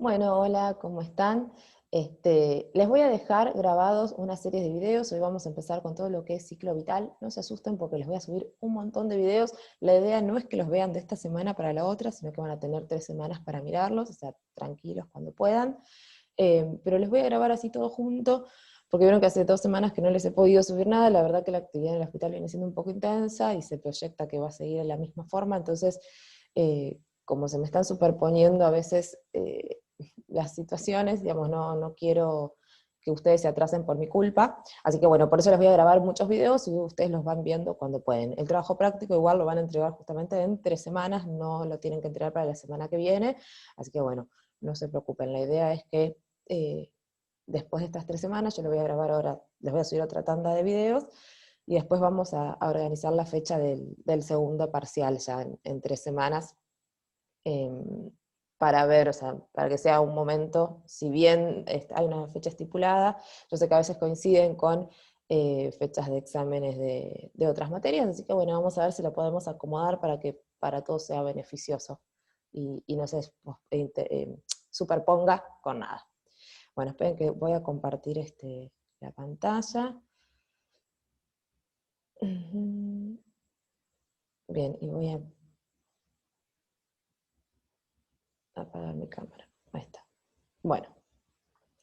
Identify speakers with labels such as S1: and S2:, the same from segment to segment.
S1: Bueno, hola, ¿cómo están? Les voy a dejar grabados una serie de videos. Hoy vamos a empezar con todo lo que es ciclo vital. No se asusten porque les voy a subir un montón de videos. La idea no es que los vean de esta semana para la otra, sino que van a tener 3 semanas para mirarlos, o sea, tranquilos cuando puedan. Pero les voy a grabar así todo junto, porque vieron que hace 2 semanas que no les he podido subir nada. La verdad que la actividad en el hospital viene siendo un poco intensa y se proyecta que va a seguir de la misma forma. Entonces, como se me están superponiendo a veces las situaciones, digamos, no quiero que ustedes se atrasen por mi culpa, así que bueno, por eso les voy a grabar muchos videos y ustedes los van viendo cuando pueden. El trabajo práctico igual lo van a entregar justamente en 3 semanas, no lo tienen que entregar para la semana que viene, así que bueno, no se preocupen, la idea es que eh, después de estas 3 semanas, yo les voy a grabar ahora, les voy a subir otra tanda de videos, y después vamos a organizar la fecha del segundo parcial ya en 3 semanas, eh, para ver, o sea, para que sea un momento, si bien hay una fecha estipulada, yo sé que a veces coinciden con fechas de exámenes de otras materias, así que bueno, vamos a ver si lo podemos acomodar para que para todos sea beneficioso y no se superponga con nada. Bueno, esperen que voy a compartir la pantalla. Bien, y voy a apagar mi cámara. Ahí está. Bueno,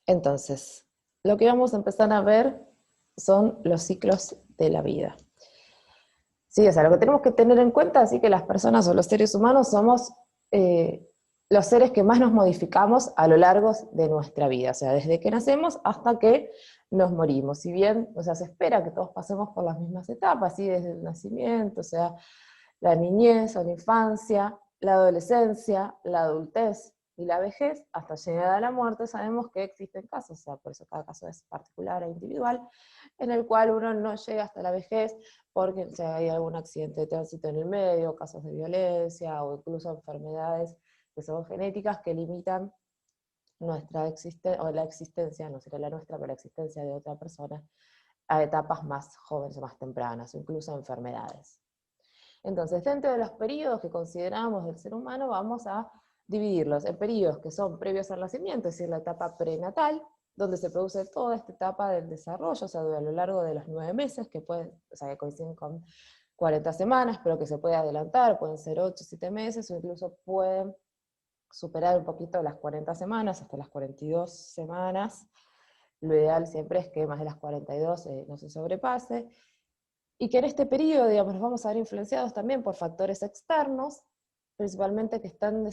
S1: entonces, lo que vamos a empezar a ver son los ciclos de la vida. Sí, o sea, lo que tenemos que tener en cuenta es que las personas o los seres humanos somos los seres que más nos modificamos a lo largo de nuestra vida, o sea, desde que nacemos hasta que nos morimos. Si bien, o sea, se espera que todos pasemos por las mismas etapas, ¿sí? Desde el nacimiento, o sea, la niñez o la infancia, la adolescencia, la adultez y la vejez, hasta llegar a la muerte, sabemos que existen casos, o sea, por eso cada caso es particular e individual, en el cual uno no llega hasta la vejez porque, o sea, hay algún accidente de tránsito en el medio, casos de violencia o incluso enfermedades que son genéticas que limitan nuestra existencia, o la existencia, no será la nuestra, pero la existencia de otra persona a etapas más jóvenes o más tempranas, o incluso enfermedades. Entonces, dentro de los periodos que consideramos del ser humano, vamos a dividirlos en periodos que son previos al nacimiento, es decir, la etapa prenatal, donde se produce toda esta etapa del desarrollo, o sea, a lo largo de los 9 meses, que pueden, o sea, que coinciden con 40 semanas, pero que se puede adelantar, pueden ser 8, 7 meses, o incluso pueden superar un poquito las 40 semanas, hasta las 42 semanas. Lo ideal siempre es que más de las 42 no se sobrepase, y que en este periodo, digamos, nos vamos a ver influenciados también por factores externos, principalmente que están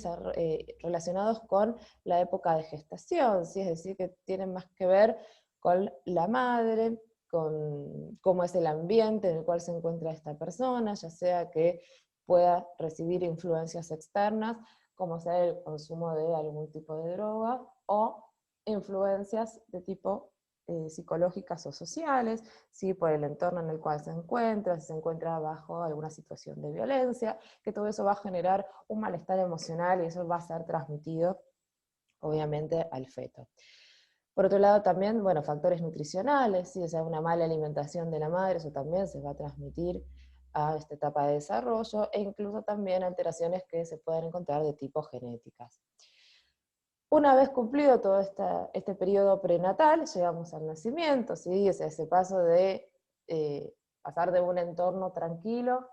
S1: relacionados con la época de gestación, ¿sí? Es decir, que tienen más que ver con la madre, con cómo es el ambiente en el cual se encuentra esta persona, ya sea que pueda recibir influencias externas, como sea el consumo de algún tipo de droga, o influencias de tipo psicológicas o sociales, ¿sí? Por el entorno en el cual se encuentra, si se encuentra bajo alguna situación de violencia, que todo eso va a generar un malestar emocional y eso va a ser transmitido, obviamente, al feto. Por otro lado, también, bueno, factores nutricionales, ¿sí? O sea, una mala alimentación de la madre, eso también se va a transmitir a esta etapa de desarrollo, e incluso también alteraciones que se pueden encontrar de tipo genéticas. Una vez cumplido todo este periodo prenatal, llegamos al nacimiento, ¿sí? O sea, ese paso de pasar de un entorno tranquilo,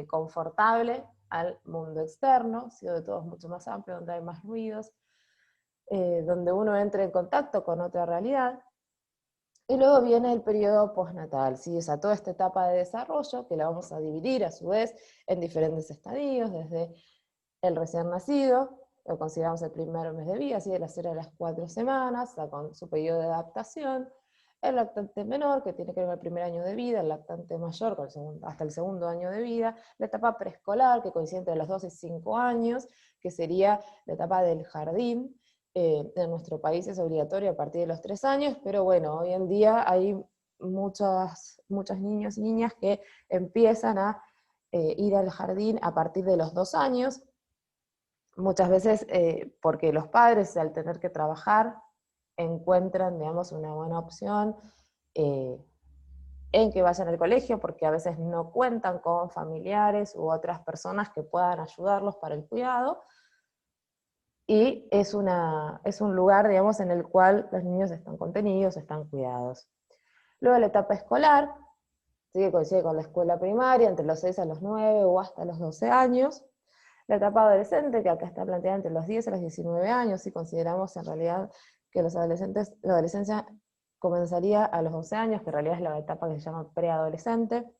S1: confortable, al mundo externo, ¿sí? De todo es mucho más amplio, donde hay más ruidos, donde uno entra en contacto con otra realidad. Y luego viene el periodo postnatal, ¿sí? O sea, toda esta etapa de desarrollo, que la vamos a dividir a su vez en diferentes estadios, desde el recién nacido, lo consideramos el primer mes de vida, así de las 0 a las 4 semanas, con su periodo de adaptación, el lactante menor, que tiene que ver con el primer año de vida, el lactante mayor con hasta el segundo año de vida, la etapa preescolar, que coincide entre los 2 y 5 años, que sería la etapa del jardín. En nuestro país es obligatorio a partir de los 3 años, pero bueno, hoy en día hay muchos niños y niñas que empiezan a ir al jardín a partir de los 2 años, muchas veces porque los padres al tener que trabajar encuentran, digamos, una buena opción eh, en que vayan al colegio, porque a veces no cuentan con familiares u otras personas que puedan ayudarlos para el cuidado, y es un lugar, digamos, en el cual los niños están contenidos, están cuidados. Luego la etapa escolar, ¿sí? Que coincide con la escuela primaria, entre los 6 a los 9 o hasta los 12 años. La etapa adolescente, que acá está planteada entre los 10 a los 19 años, si consideramos en realidad que la adolescencia comenzaría a los 12 años, que en realidad es la etapa que se llama preadolescente,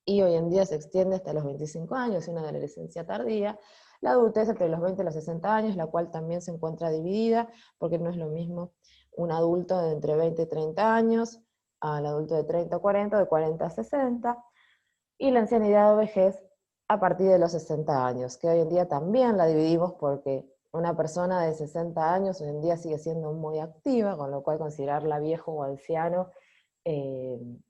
S1: y hoy en día se extiende hasta los 25 años, una adolescencia tardía. La adultez entre los 20 y los 60 años, la cual también se encuentra dividida, porque no es lo mismo un adulto de entre 20 y 30 años, al adulto de 30 a 40, de 40 a 60, y la ancianidad o vejez a partir de los 60 años, que hoy en día también la dividimos porque una persona de 60 años hoy en día sigue siendo muy activa, con lo cual considerarla viejo o anciano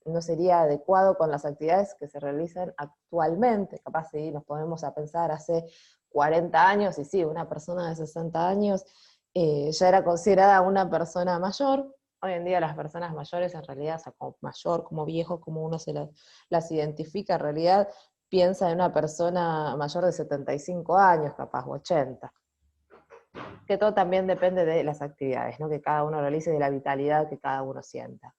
S1: no sería adecuado con las actividades que se realizan actualmente. Capaz si nos ponemos a pensar hace 40 años, y sí, una persona de 60 años ya era considerada una persona mayor. Hoy en día las personas mayores en realidad, o sea, como mayor, como viejo, como uno las identifica, en realidad piensa en una persona mayor de 75 años, capaz, o 80. Que todo también depende de las actividades, ¿no? Que cada uno realice, de la vitalidad que cada uno sienta.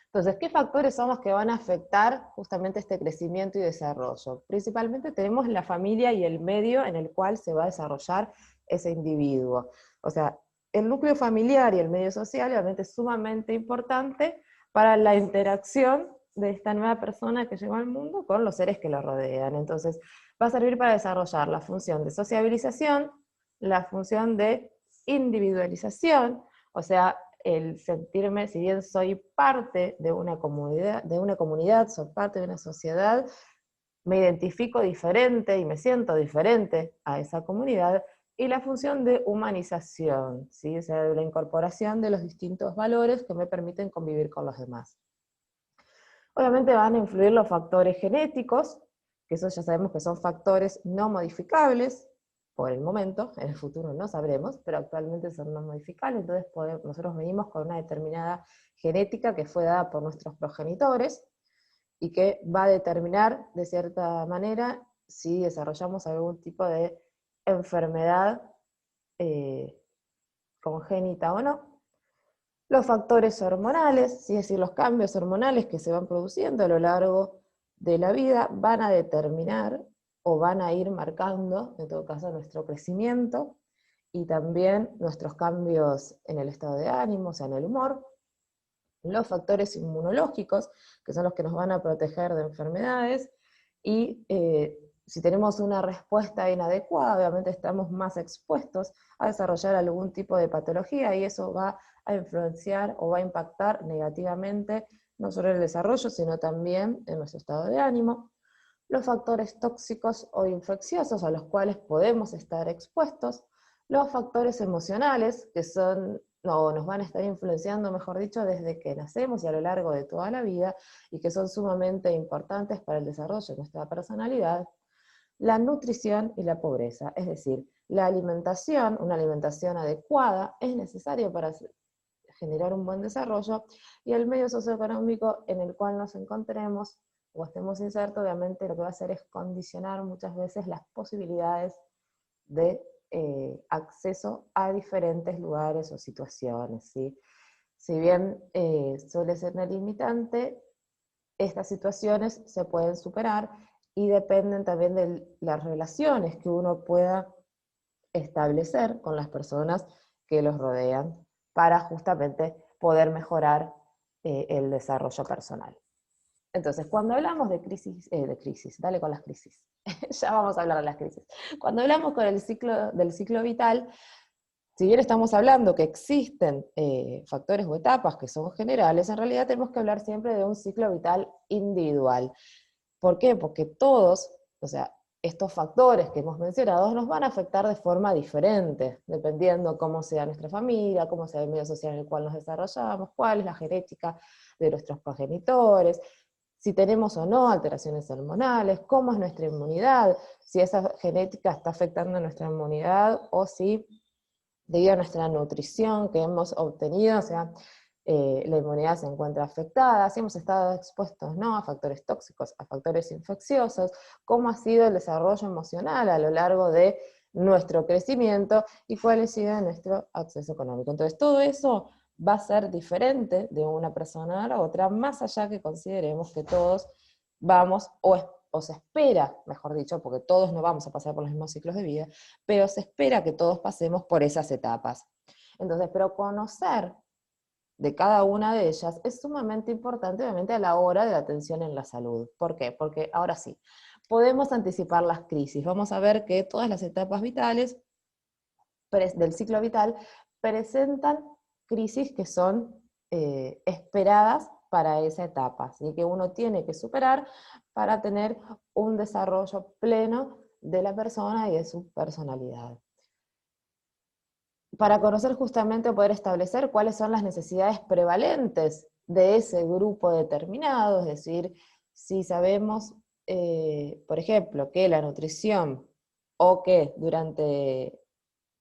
S1: Entonces, ¿qué factores son los que van a afectar justamente este crecimiento y desarrollo? Principalmente tenemos la familia y el medio en el cual se va a desarrollar ese individuo. O sea, el núcleo familiar y el medio social obviamente es sumamente importante para la interacción de esta nueva persona que llegó al mundo con los seres que lo rodean. Entonces, va a servir para desarrollar la función de sociabilización, la función de individualización, o sea, el sentirme, si bien soy parte de una comunidad, soy parte de una sociedad, me identifico diferente y me siento diferente a esa comunidad, y la función de humanización, ¿sí? O sea, de la incorporación de los distintos valores que me permiten convivir con los demás. Obviamente van a influir los factores genéticos, que eso ya sabemos que son factores no modificables, por el momento, en el futuro no sabremos, pero actualmente son no modificables, entonces nosotros venimos con una determinada genética que fue dada por nuestros progenitores, y que va a determinar, de cierta manera, si desarrollamos algún tipo de enfermedad congénita o no. Los factores hormonales, es decir, los cambios hormonales que se van produciendo a lo largo de la vida, van a determinar o van a ir marcando, en todo caso, nuestro crecimiento y también nuestros cambios en el estado de ánimo, o sea, en el humor. Los factores inmunológicos, que son los que nos van a proteger de enfermedades, y si tenemos una respuesta inadecuada, obviamente estamos más expuestos a desarrollar algún tipo de patología, y eso va a influenciar o va a impactar negativamente no solo en el desarrollo, sino también en nuestro estado de ánimo. Los factores tóxicos o infecciosos a los cuales podemos estar expuestos, los factores emocionales, que son, no, nos van a estar influenciando, mejor dicho, desde que nacemos y a lo largo de toda la vida, y que son sumamente importantes para el desarrollo de nuestra personalidad. La nutrición y la pobreza, es decir, la alimentación, una alimentación adecuada, es necesaria para generar un buen desarrollo, y el medio socioeconómico en el cual nos encontremos o estemos insertos, obviamente lo que va a hacer es condicionar muchas veces las posibilidades de acceso a diferentes lugares o situaciones, ¿sí? Si bien suele ser una limitante, estas situaciones se pueden superar y dependen también de las relaciones que uno pueda establecer con las personas que los rodean para justamente poder mejorar el desarrollo personal. Entonces, cuando hablamos de crisis, dale con las crisis, ya vamos a hablar de las crisis. Cuando hablamos del ciclo vital, si bien estamos hablando que existen factores o etapas que son generales, en realidad tenemos que hablar siempre de un ciclo vital individual. ¿Por qué? Porque todos, o sea, estos factores que hemos mencionado nos van a afectar de forma diferente, dependiendo cómo sea nuestra familia, cómo sea el medio social en el cual nos desarrollamos, cuál es la genética de nuestros progenitores, si tenemos o no alteraciones hormonales, cómo es nuestra inmunidad, si esa genética está afectando nuestra inmunidad o si debido a nuestra nutrición que hemos obtenido, o sea, la inmunidad se encuentra afectada, si hemos estado expuestos no a factores tóxicos, a factores infecciosos, cómo ha sido el desarrollo emocional a lo largo de nuestro crecimiento y cuál ha sido nuestro acceso económico. Entonces todo eso va a ser diferente de una persona a la otra, más allá que consideremos que todos vamos, o se espera, mejor dicho, porque todos no vamos a pasar por los mismos ciclos de vida, pero se espera que todos pasemos por esas etapas. Entonces, pero conocer de cada una de ellas es sumamente importante, obviamente, a la hora de la atención en la salud. ¿Por qué? Porque ahora sí, podemos anticipar las crisis. Vamos a ver que todas las etapas vitales del ciclo vital presentan crisis que son esperadas para esa etapa, ¿sí? Que uno tiene que superar para tener un desarrollo pleno de la persona y de su personalidad. Para conocer justamente, poder establecer cuáles son las necesidades prevalentes de ese grupo determinado, es decir, si sabemos, por ejemplo, que la nutrición o que durante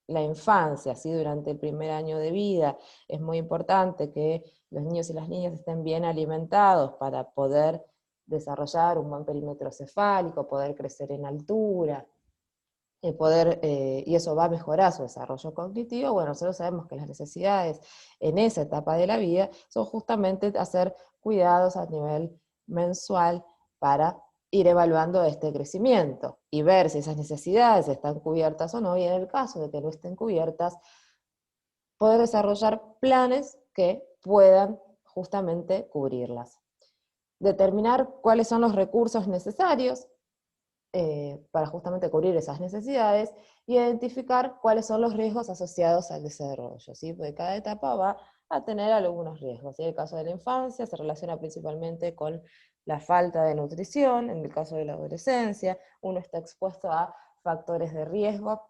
S1: la infancia, ¿sí? Durante el primer año de vida, es muy importante que los niños y las niñas estén bien alimentados para poder desarrollar un buen perímetro cefálico, poder crecer en altura, y eso va a mejorar su desarrollo cognitivo. Bueno, nosotros sabemos que las necesidades en esa etapa de la vida son justamente hacer cuidados a nivel mensual para ir evaluando este crecimiento y ver si esas necesidades están cubiertas o no, y en el caso de que no estén cubiertas, poder desarrollar planes que puedan justamente cubrirlas. Determinar cuáles son los recursos necesarios para justamente cubrir esas necesidades, y identificar cuáles son los riesgos asociados al desarrollo, ¿sí? Porque cada etapa va a tener algunos riesgos, ¿sí? En el caso de la infancia se relaciona principalmente con la falta de nutrición. En el caso de la adolescencia, uno está expuesto a factores de riesgo,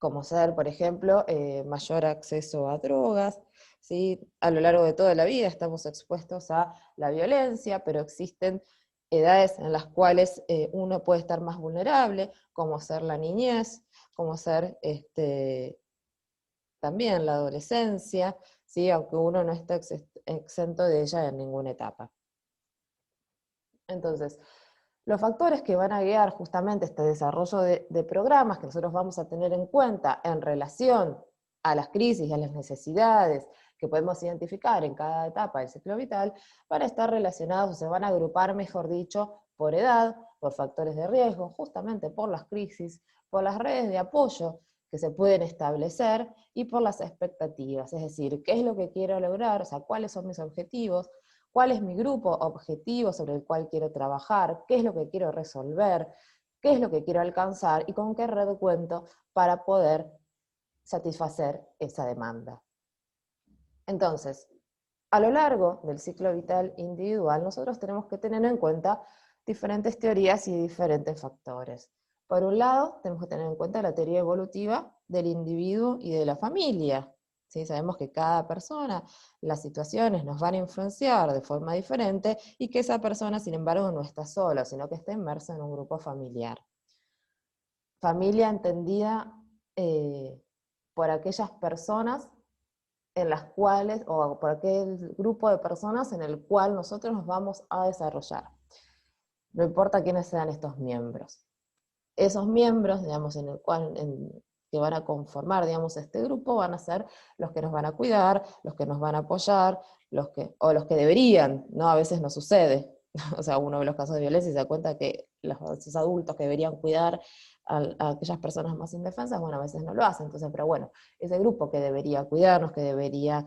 S1: como ser, por ejemplo, mayor acceso a drogas, ¿sí? A lo largo de toda la vida estamos expuestos a la violencia, pero existen edades en las cuales uno puede estar más vulnerable, como ser la niñez, como ser también la adolescencia, ¿sí? Aunque uno no está exento de ella en ninguna etapa. Entonces, los factores que van a guiar justamente este desarrollo de programas que nosotros vamos a tener en cuenta en relación a las crisis y a las necesidades que podemos identificar en cada etapa del ciclo vital, van a estar relacionados, o se van a agrupar, mejor dicho, por edad, por factores de riesgo, justamente por las crisis, por las redes de apoyo que se pueden establecer y por las expectativas, es decir, qué es lo que quiero lograr, o sea, cuáles son mis objetivos, cuál es mi grupo objetivo sobre el cual quiero trabajar, qué es lo que quiero resolver, qué es lo que quiero alcanzar y con qué red cuento para poder satisfacer esa demanda. Entonces, a lo largo del ciclo vital individual, nosotros tenemos que tener en cuenta diferentes teorías y diferentes factores. Por un lado, tenemos que tener en cuenta la teoría evolutiva del individuo y de la familia. ¿Sí? Sabemos que cada persona, las situaciones nos van a influenciar de forma diferente, y que esa persona, sin embargo, no está sola, sino que está inmersa en un grupo familiar. Familia entendida por aquellas personas en las cuales, o por aquel grupo de personas en el cual nosotros nos vamos a desarrollar. No importa quiénes sean estos miembros. Esos miembros, digamos, que van a conformar, digamos, este grupo, van a ser los que nos van a cuidar, los que nos van a apoyar, o los que deberían, ¿no? A veces no sucede. O sea, uno ve los casos de violencia y se da cuenta que esos adultos que deberían cuidar a aquellas personas más indefensas, bueno, a veces no lo hacen. Entonces, pero bueno, ese grupo que debería cuidarnos, que debería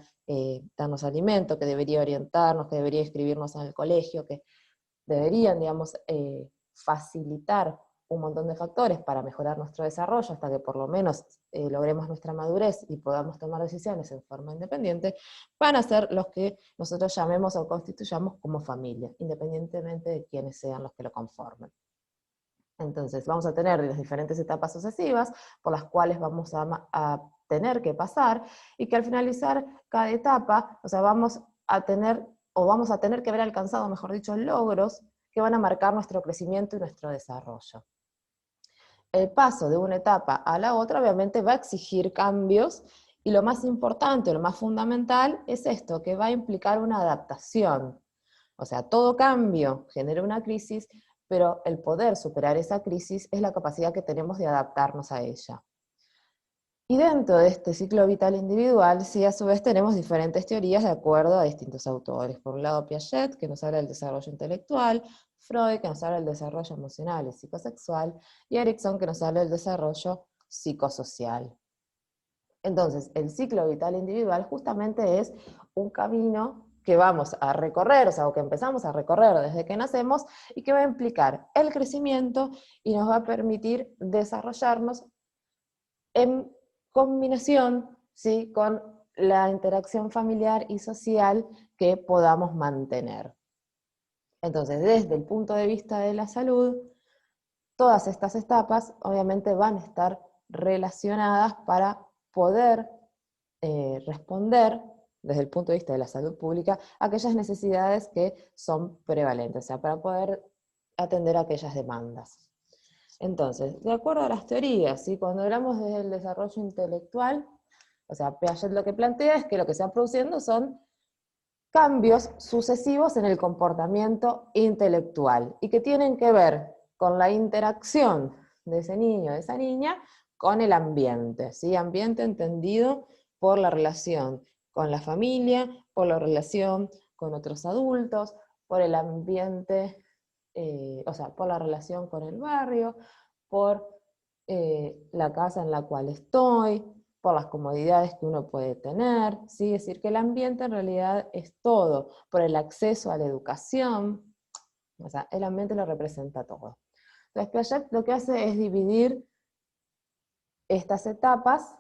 S1: darnos alimento, que debería orientarnos, que debería inscribirnos en el colegio, que deberían, digamos, facilitar un montón de factores para mejorar nuestro desarrollo hasta que por lo menos logremos nuestra madurez y podamos tomar decisiones en forma independiente, van a ser los que nosotros llamemos o constituyamos como familia, independientemente de quiénes sean los que lo conformen. Entonces vamos a tener las diferentes etapas sucesivas por las cuales vamos a tener que pasar, y que al finalizar cada etapa, o sea, vamos a tener que haber alcanzado, mejor dicho, logros que van a marcar nuestro crecimiento y nuestro desarrollo. El paso de una etapa a la otra obviamente va a exigir cambios, y lo más importante, lo más fundamental es esto, que va a implicar una adaptación. O sea, todo cambio genera una crisis, pero el poder superar esa crisis es la capacidad que tenemos de adaptarnos a ella. Y dentro de este ciclo vital individual, sí, a su vez tenemos diferentes teorías de acuerdo a distintos autores. Por un lado Piaget, que nos habla del desarrollo intelectual, Freud, que nos habla del desarrollo emocional y psicosexual, y Erikson, que nos habla del desarrollo psicosocial. Entonces, el ciclo vital individual justamente es un camino que vamos a recorrer, o que empezamos a recorrer desde que nacemos, y que va a implicar el crecimiento y nos va a permitir desarrollarnos en combinación, ¿sí?, con la interacción familiar y social que podamos mantener. Entonces, desde el punto de vista de la salud, todas estas etapas obviamente van a estar relacionadas para poder responder desde el punto de vista de la salud pública a aquellas necesidades que son prevalentes, o sea, para poder atender aquellas demandas. Entonces, de acuerdo a las teorías, ¿sí?, cuando hablamos del desarrollo intelectual, o sea, Piaget lo que plantea es que lo que se va produciendo son cambios sucesivos en el comportamiento intelectual y que tienen que ver con la interacción de ese niño, de esa niña, con el ambiente, ¿sí? Ambiente entendido por la relación con la familia, por la relación con otros adultos, por el ambiente, o sea, por la relación con el barrio, por la casa en la cual estoy, por las comodidades que uno puede tener, ¿sí? Es decir, que el ambiente en realidad es todo, por el acceso a la educación, o sea, el ambiente lo representa todo. Entonces, Piaget lo que hace es dividir estas etapas,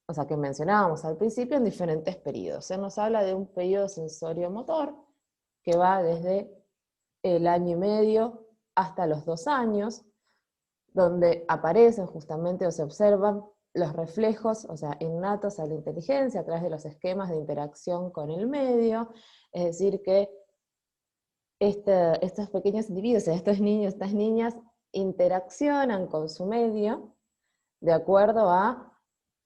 S1: o sea, que mencionábamos al principio, en diferentes periodos. Él nos habla de un periodo sensorio-motor, que va desde el año y medio hasta los 2 años, donde aparecen justamente o se observan los reflejos, o sea, innatos a la inteligencia a través de los esquemas de interacción con el medio, es decir, que estos pequeños individuos, estos niños, estas niñas, interaccionan con su medio de acuerdo a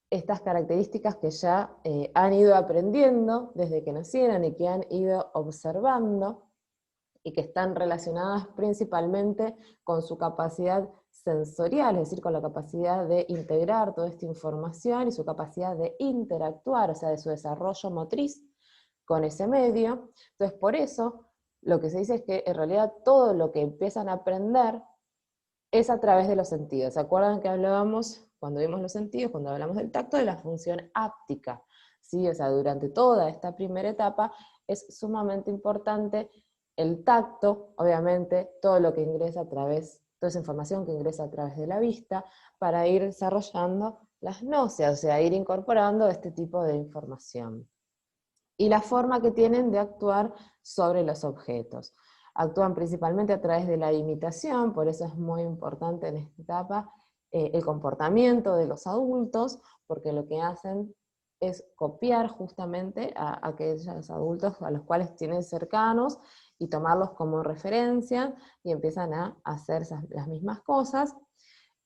S1: estas características que ya han ido aprendiendo desde que nacieron y que han ido observando, y que están relacionadas principalmente con su capacidad sensorial, es decir, con la capacidad de integrar toda esta información y su capacidad de interactuar, o sea, de su desarrollo motriz con ese medio. Entonces, por eso, lo que se dice es que en realidad todo lo que empiezan a aprender es a través de los sentidos. ¿Se acuerdan que hablábamos, cuando vimos los sentidos, cuando hablamos del tacto, de la función áptica? ¿Sí? O sea, durante toda esta primera etapa es sumamente importante el tacto, obviamente, todo lo que ingresa a través, toda esa información que ingresa a través de la vista, para ir desarrollando las náuseas, o sea, ir incorporando este tipo de información. Y la forma que tienen de actuar sobre los objetos. Actúan principalmente a través de la imitación, por eso es muy importante en esta etapa el comportamiento de los adultos, porque lo que hacen es copiar justamente a aquellos adultos a los cuales tienen cercanos y tomarlos como referencia y empiezan a hacer las mismas cosas.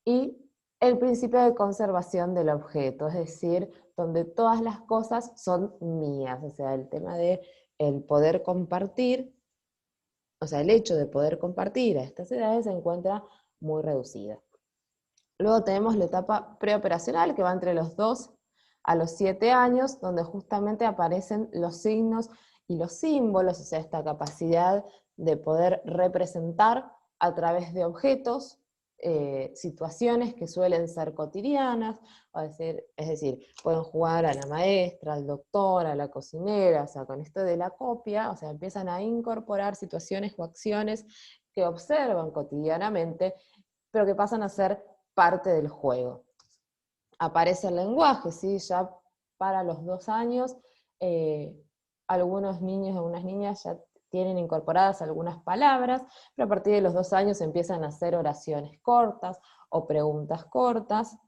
S1: Y el principio de conservación del objeto, es decir, donde todas las cosas son mías, o sea, el tema de el poder compartir, o sea, el hecho de poder compartir a estas edades se encuentra muy reducida. Luego tenemos la etapa preoperacional, que va entre los 2 a los 7 años, donde justamente aparecen los signos y los símbolos, o sea, esta capacidad de poder representar a través de objetos situaciones que suelen ser cotidianas, es decir, pueden jugar a la maestra, al doctor, a la cocinera, o sea, con esto de la copia, o sea, empiezan a incorporar situaciones o acciones que observan cotidianamente, pero que pasan a ser parte del juego. Aparece el lenguaje, ¿sí? Ya para los 2 años, algunos niños y algunas niñas ya tienen incorporadas algunas palabras, pero a partir de los 2 años empiezan a hacer oraciones cortas o preguntas cortas.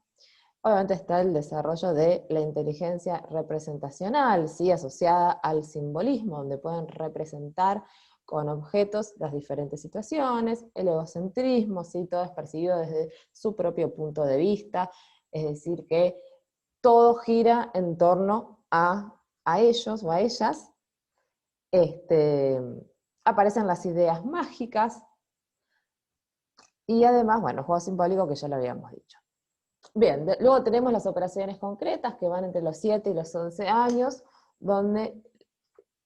S1: Obviamente está el desarrollo de la inteligencia representacional, ¿sí? Asociada al simbolismo, donde pueden representar con objetos las diferentes situaciones, el egocentrismo, ¿sí? Todo es percibido desde su propio punto de vista, es decir, que todo gira en torno a ellos o a ellas. Aparecen las ideas mágicas, Y además, bueno, el juego simbólico que ya lo habíamos dicho. Bien, luego tenemos las operaciones concretas que van entre los 7 y los 11 años, donde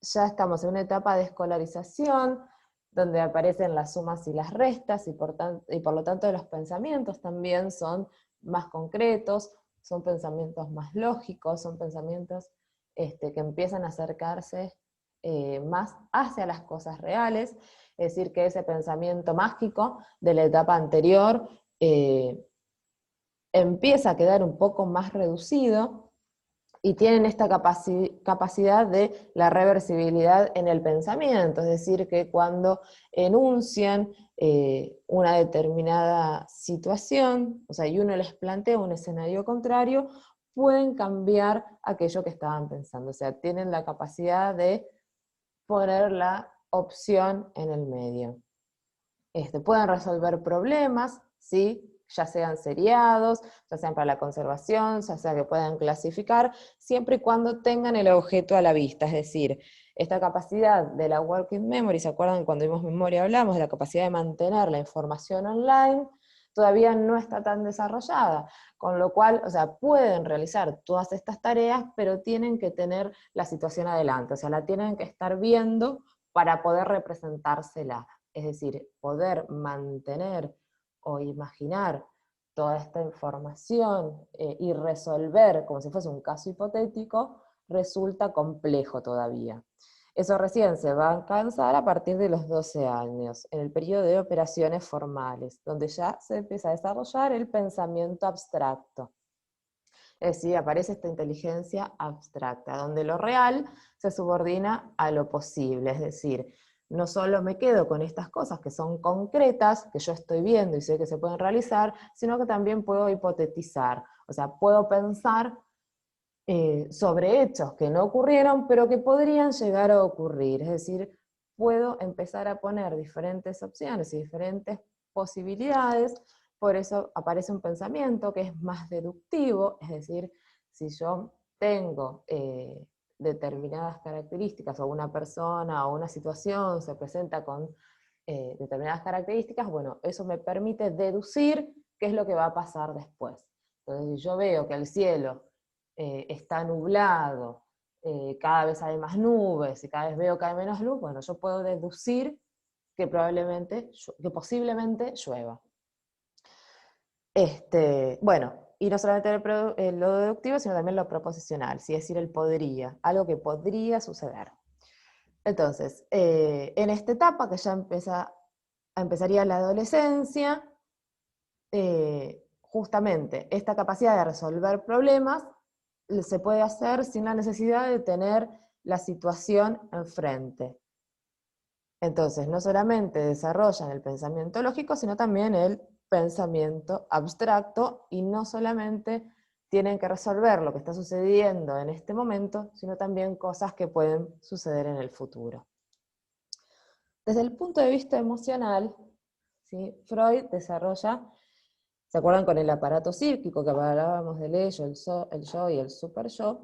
S1: ya estamos en una etapa de escolarización, donde aparecen las sumas y las restas, y por lo tanto los pensamientos también son más concretos, son pensamientos más lógicos, son pensamientos que empiezan a acercarse más hacia las cosas reales, es decir, que ese pensamiento mágico de la etapa anterior empieza a quedar un poco más reducido, y tienen esta capacidad de la reversibilidad en el pensamiento, es decir, que cuando enuncian una determinada situación, o sea, y uno les plantea un escenario contrario, pueden cambiar aquello que estaban pensando, o sea, tienen la capacidad de poner la opción en el medio. Pueden resolver problemas, ¿sí? Ya sean seriados, ya sean para la conservación, ya sea que puedan clasificar, siempre y cuando tengan el objeto a la vista, es decir, esta capacidad de la working memory, ¿se acuerdan cuando vimos memoria hablamos de la capacidad de mantener la información online? Todavía no está tan desarrollada, con lo cual, o sea, pueden realizar todas estas tareas, pero tienen que tener la situación adelante, o sea, la tienen que estar viendo para poder representársela. Es decir, poder mantener o imaginar toda esta información y resolver como si fuese un caso hipotético, resulta complejo todavía. Eso recién se va a alcanzar a partir de los 12 años, en el periodo de operaciones formales, donde ya se empieza a desarrollar el pensamiento abstracto. Es decir, aparece esta inteligencia abstracta, donde lo real se subordina a lo posible, es decir, no solo me quedo con estas cosas que son concretas, que yo estoy viendo y sé que se pueden realizar, sino que también puedo hipotetizar, o sea, puedo pensar sobre hechos que no ocurrieron, pero que podrían llegar a ocurrir, es decir, puedo empezar a poner diferentes opciones y diferentes posibilidades. Por eso aparece un pensamiento que es más deductivo, es decir, si yo tengo determinadas características, o una persona o una situación se presenta con determinadas características, bueno, eso me permite deducir qué es lo que va a pasar después. Entonces, si yo veo que el cielo está nublado, cada vez hay más nubes y cada vez veo que hay menos luz, bueno, yo puedo deducir que que posiblemente llueva. Bueno, y no solamente lo deductivo, sino también lo proposicional, ¿sí? Es decir, el podría, algo que podría suceder. Entonces, en esta etapa que ya empezaría la adolescencia, justamente esta capacidad de resolver problemas se puede hacer sin la necesidad de tener la situación enfrente. Entonces, no solamente desarrollan el pensamiento lógico, sino también el pensamiento abstracto, y no solamente tienen que resolver lo que está sucediendo en este momento, sino también cosas que pueden suceder en el futuro. Desde el punto de vista emocional, ¿sí? Freud desarrolla, ¿se acuerdan con el aparato psíquico que hablábamos del ello, el yo y el super yo?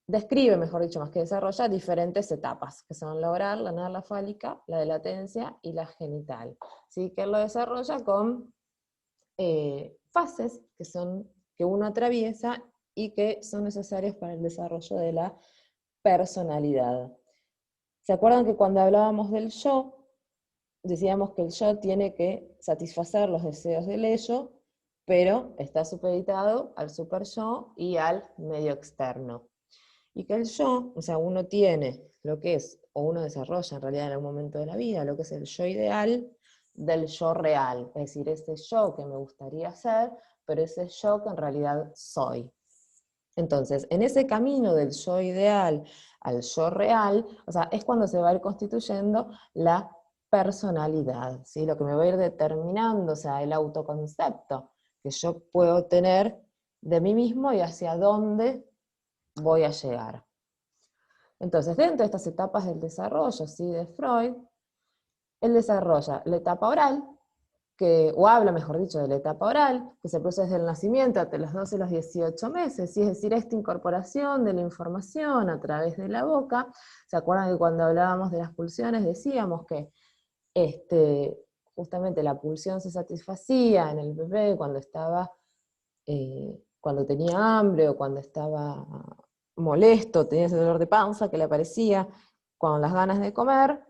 S1: Describe, mejor dicho, más que desarrolla, diferentes etapas, que son la oral, la anal, la fálica, la de latencia y la genital. ¿Sí? Que él lo desarrolla con fases que uno atraviesa y que son necesarias para el desarrollo de la personalidad. ¿Se acuerdan que cuando hablábamos del yo, decíamos que el yo tiene que satisfacer los deseos del ello, pero está supeditado al super yo y al medio externo? Y que el yo, o sea, uno tiene lo que es, o uno desarrolla en realidad en algún momento de la vida, lo que es el yo ideal del yo real, es decir, ese yo que me gustaría ser, pero ese yo que en realidad soy. Entonces, en ese camino del yo ideal al yo real, o sea, es cuando se va a ir constituyendo la personalidad, ¿sí? Lo que me va a ir determinando, o sea, el autoconcepto que yo puedo tener de mí mismo y hacia dónde voy a llegar. Entonces, dentro de estas etapas del desarrollo, ¿sí? De Freud, él desarrolla la etapa oral, o habla, mejor dicho, de la etapa oral, que se produce desde el nacimiento hasta los 12 y los 18 meses, ¿sí? Es decir, esta incorporación de la información a través de la boca. ¿Se acuerdan que cuando hablábamos de las pulsiones decíamos que justamente la pulsión se satisfacía en el bebé cuando tenía hambre o cuando estaba molesto, tenía ese dolor de panza que le aparecía con las ganas de comer,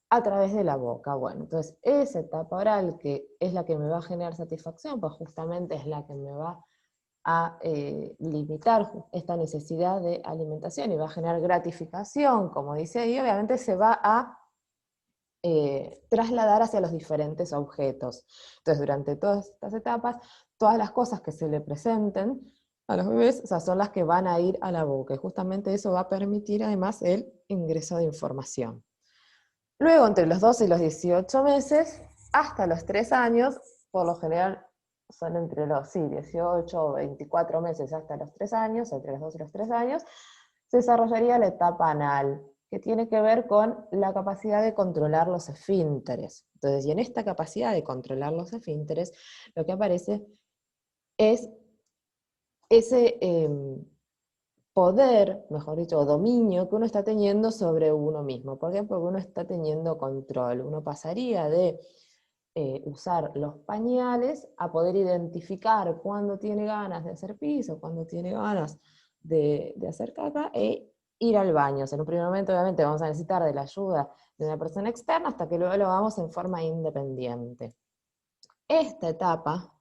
S1: a través de la boca. Bueno, entonces esa etapa oral, que es la que me va a generar satisfacción, pues justamente es la que me va a limitar esta necesidad de alimentación y va a generar gratificación, como dice ahí, obviamente se va a trasladar hacia los diferentes objetos. Entonces, durante todas estas etapas, todas las cosas que se le presenten a los bebés, o sea, son las que van a ir a la boca, y justamente eso va a permitir además el ingreso de información. Luego, entre los 12 y los 18 meses, hasta los 3 años, por lo general son entre los 18 o 24 meses hasta los 3 años, entre los 2 y los 3 años, se desarrollaría la etapa anal, que tiene que ver con la capacidad de controlar los esfínteres. Entonces, y en esta capacidad de controlar los esfínteres, lo que aparece es ese poder, mejor dicho, o dominio que uno está teniendo sobre uno mismo. ¿Por qué? Porque uno está teniendo control. Uno pasaría de usar los pañales a poder identificar cuándo tiene ganas de hacer pis o cuándo tiene ganas de hacer caca e ir al baño. O sea, en un primer momento obviamente vamos a necesitar de la ayuda de una persona externa hasta que luego lo hagamos en forma independiente. Esta etapa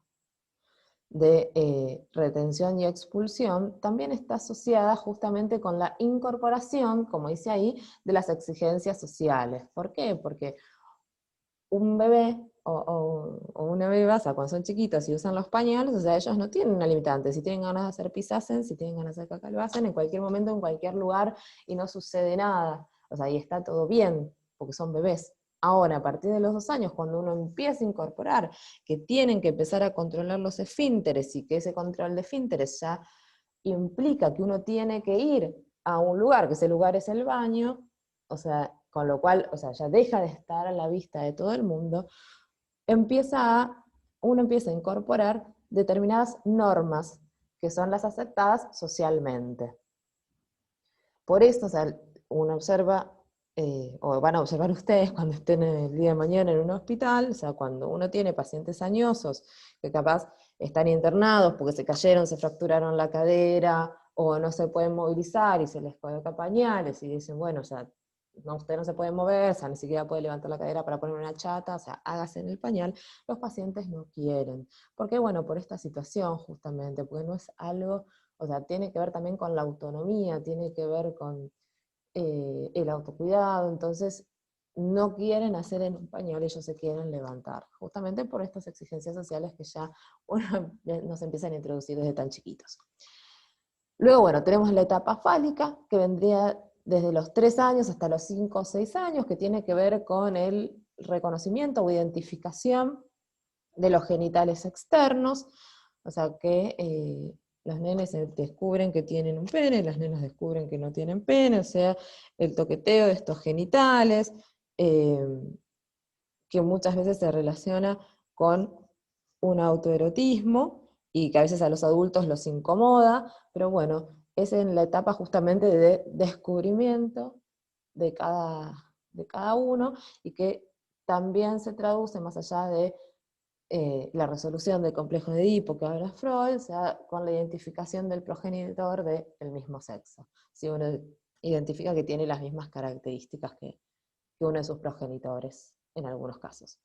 S1: de retención y expulsión también está asociada justamente con la incorporación, como dice ahí, de las exigencias sociales. ¿Por qué? Porque un bebé o una beba, o sea, cuando son chiquitos y usan los pañales, o sea, ellos no tienen una limitante. Si tienen ganas de hacer pis, hacen; si tienen ganas de hacer caca, lo hacen en cualquier momento, en cualquier lugar, y no sucede nada. O sea, y está todo bien, porque son bebés. Ahora, a partir de los 2 años, cuando uno empieza a incorporar que tienen que empezar a controlar los esfínteres, y que ese control de esfínteres ya implica que uno tiene que ir a un lugar, que ese lugar es el baño, o sea, con lo cual, o sea, ya deja de estar a la vista de todo el mundo, uno empieza a incorporar determinadas normas que son las aceptadas socialmente. Por eso, o sea, uno observa, o van a observar ustedes cuando estén el día de mañana en un hospital, o sea, cuando uno tiene pacientes añosos que capaz están internados porque se cayeron, se fracturaron la cadera, o no se pueden movilizar y se les coloca pañales y dicen, bueno, o sea, no, usted no se puede mover, o sea, ni siquiera puede levantar la cadera para poner una chata, o sea, hágase en el pañal. Los pacientes no quieren. ¿Por qué? Bueno, por esta situación justamente, porque no es algo, o sea, tiene que ver también con la autonomía, tiene que ver con el autocuidado. Entonces no quieren hacer en un pañal, ellos se quieren levantar, justamente por estas exigencias sociales que ya nos empiezan a introducir desde tan chiquitos. Luego, bueno, tenemos la etapa fálica, que vendría desde los 3 años hasta los 5 o 6 años, que tiene que ver con el reconocimiento o identificación de los genitales externos, o sea que los nenes descubren que tienen un pene, las nenas descubren que no tienen pene, o sea, el toqueteo de estos genitales, eh, que muchas veces se relaciona con un autoerotismo, y que a veces a los adultos los incomoda, pero bueno, es en la etapa justamente de descubrimiento de cada uno, y que también se traduce más allá de la resolución del complejo de Edipo que habla Freud, o sea, con la identificación del progenitor del mismo sexo. Si uno identifica que tiene las mismas características que uno de sus progenitores, en algunos casos.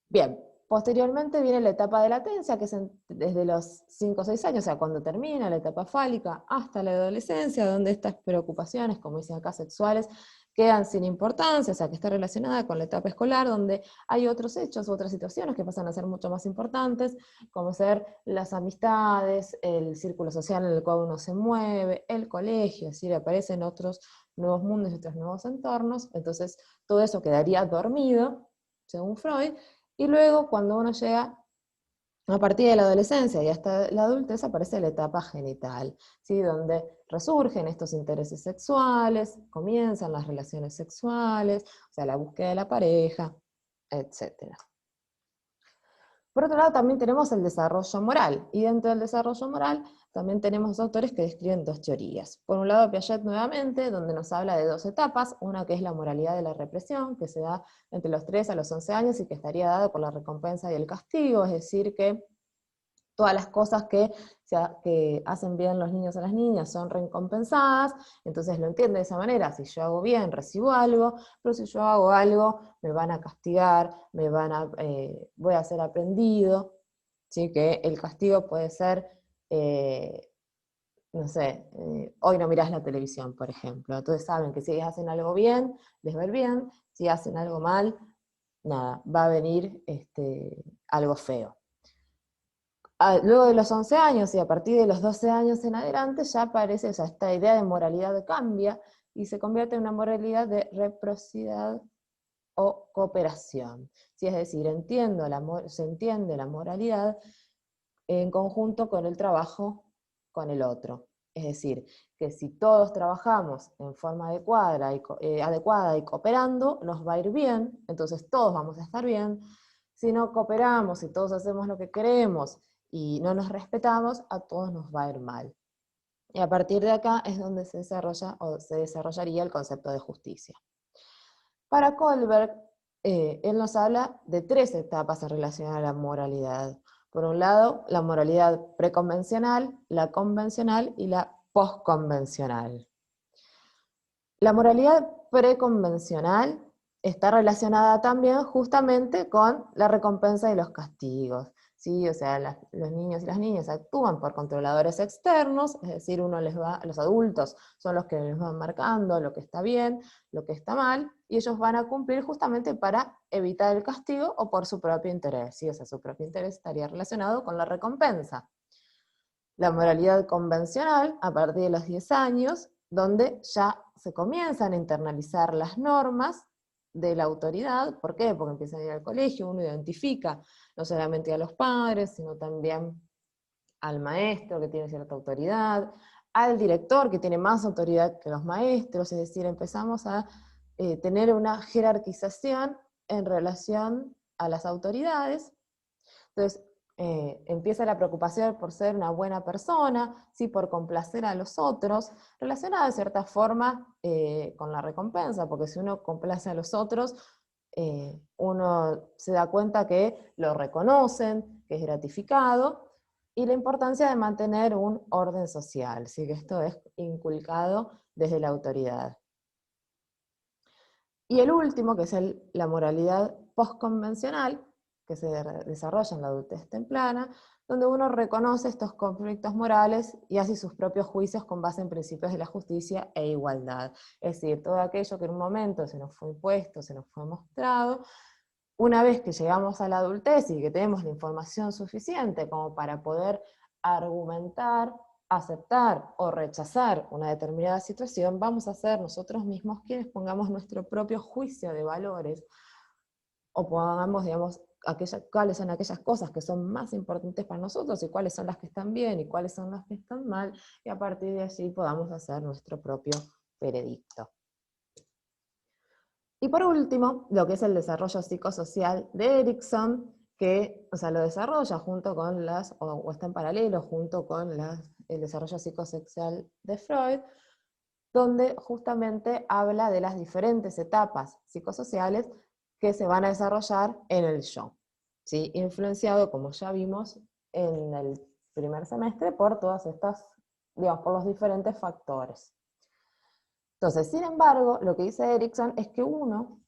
S1: Bien, posteriormente viene la etapa de latencia, que es desde los 5 o 6 años, o sea, cuando termina la etapa fálica, hasta la adolescencia, donde estas preocupaciones, como dicen acá, sexuales, quedan sin importancia, o sea, que está relacionada con la etapa escolar, donde hay otros hechos, otras situaciones que pasan a ser mucho más importantes, como ser las amistades, el círculo social en el cual uno se mueve, el colegio, es decir, aparecen otros nuevos mundos y otros nuevos entornos. Entonces todo eso quedaría dormido, según Freud, y luego cuando uno llega a partir de la adolescencia y hasta la adultez, aparece la etapa genital, ¿sí? Donde resurgen estos intereses sexuales, comienzan las relaciones sexuales, o sea, la búsqueda de la pareja, etc. Por otro lado, también tenemos el desarrollo moral, y dentro del desarrollo moral también tenemos autores que describen dos teorías. Por un lado, Piaget nuevamente, donde nos habla de dos etapas, una que es la moralidad de la represión, que se da entre los 3 a los 11 años y que estaría dada por la recompensa y el castigo, es decir, que todas las cosas que hacen bien los niños a las niñas son recompensadas, entonces lo entiende de esa manera: si yo hago bien, recibo algo, pero si yo hago algo, me van a castigar, voy a ser aprendido, ¿sí? Que el castigo puede ser, no sé, hoy no mirás la televisión, por ejemplo. Entonces saben que si hacen algo bien, les va a ir bien; si hacen algo mal, nada, va a venir algo feo. Luego de los 11 años y a partir de los 12 años en adelante ya aparece, o sea, esta idea de moralidad cambia y se convierte en una moralidad de reciprocidad o cooperación. ¿Sí? Es decir, se entiende la moralidad en conjunto con el trabajo con el otro. Es decir, que si todos trabajamos en forma adecuada y cooperando, nos va a ir bien, entonces todos vamos a estar bien. Si no cooperamos, si todos hacemos lo que queremos y no nos respetamos, a todos nos va a ir mal. Y a partir de acá es donde se desarrollaría el concepto de justicia. Para Kohlberg, él nos habla de 3 etapas en relación a la moralidad. Por un lado, la moralidad preconvencional, la convencional y la postconvencional. La moralidad preconvencional está relacionada también justamente con la recompensa y los castigos. ¿Sí? O sea, los niños y las niñas actúan por controladores externos, es decir, los adultos son los que les van marcando lo que está bien, lo que está mal, y ellos van a cumplir justamente para evitar el castigo o por su propio interés. ¿Sí? O sea, su propio interés estaría relacionado con la recompensa. La moralidad convencional, a partir de los 10 años, donde ya se comienzan a internalizar las normas de la autoridad. ¿Por qué? Porque empiezan a ir al colegio, uno identifica no solamente a los padres, sino también al maestro, que tiene cierta autoridad, al director, que tiene más autoridad que los maestros, es decir, empezamos a tener una jerarquización en relación a las autoridades. Entonces, empieza la preocupación por ser una buena persona, ¿sí? Por complacer a los otros, relacionada de cierta forma con la recompensa, porque si uno complace a los otros, uno se da cuenta que lo reconocen, que es gratificado, y la importancia de mantener un orden social, ¿sí? Que esto es inculcado desde la autoridad. Y el último, que es la moralidad postconvencional, que se desarrolla en la adultez temprana, donde uno reconoce estos conflictos morales y hace sus propios juicios con base en principios de la justicia e igualdad. Es decir, todo aquello que en un momento se nos fue impuesto, se nos fue mostrado, una vez que llegamos a la adultez y que tenemos la información suficiente como para poder argumentar, aceptar o rechazar una determinada situación, vamos a ser nosotros mismos quienes pongamos nuestro propio juicio de valores, o pongamos, digamos, cuáles son aquellas cosas que son más importantes para nosotros y cuáles son las que están bien y cuáles son las que están mal, y a partir de allí podamos hacer nuestro propio veredicto. Y por último, lo que es el desarrollo psicosocial de Erikson, que, o sea, lo desarrolla junto con o está en paralelo junto con el desarrollo psicosocial de Freud, donde justamente habla de las diferentes etapas psicosociales que se van a desarrollar en el yo, ¿sí? Influenciado, como ya vimos en el primer semestre, por todas estas, digamos, por los diferentes factores. Entonces, sin embargo, lo que dice Erikson es que uno,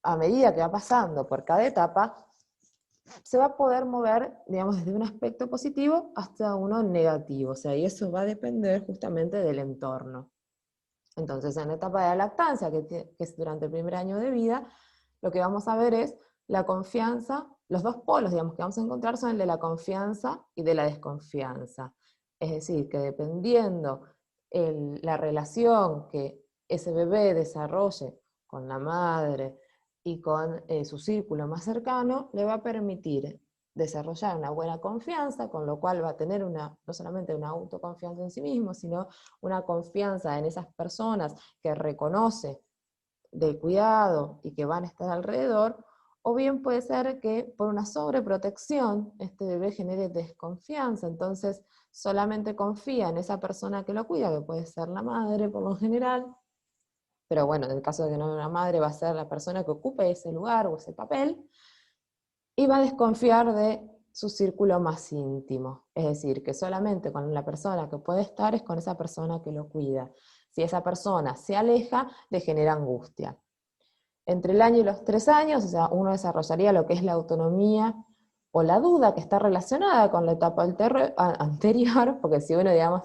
S1: a medida que va pasando por cada etapa, se va a poder mover, digamos, desde un aspecto positivo hasta uno negativo, o sea, y eso va a depender justamente del entorno. Entonces, en la etapa de la lactancia, que es durante el primer año de vida, lo que vamos a ver es la confianza. Los dos polos, digamos, que vamos a encontrar son el de la confianza y de la desconfianza. Es decir, que dependiendo la relación que ese bebé desarrolle con la madre y con su círculo más cercano, le va a permitir desarrollar una buena confianza, con lo cual va a tener no solamente una autoconfianza en sí mismo, sino una confianza en esas personas que reconoce del cuidado y que van a estar alrededor, o bien puede ser que por una sobreprotección este bebé genere desconfianza, entonces solamente confía en esa persona que lo cuida, que puede ser la madre por lo general, pero bueno, en el caso de que no haya una madre va a ser la persona que ocupe ese lugar o ese papel, y va a desconfiar de su círculo más íntimo, es decir, que solamente con la persona que puede estar es con esa persona que lo cuida. Si esa persona se aleja, le genera angustia. Entre el año y los 3 años, o sea, uno desarrollaría lo que es la autonomía o la duda que está relacionada con la etapa anterior, porque si uno, digamos,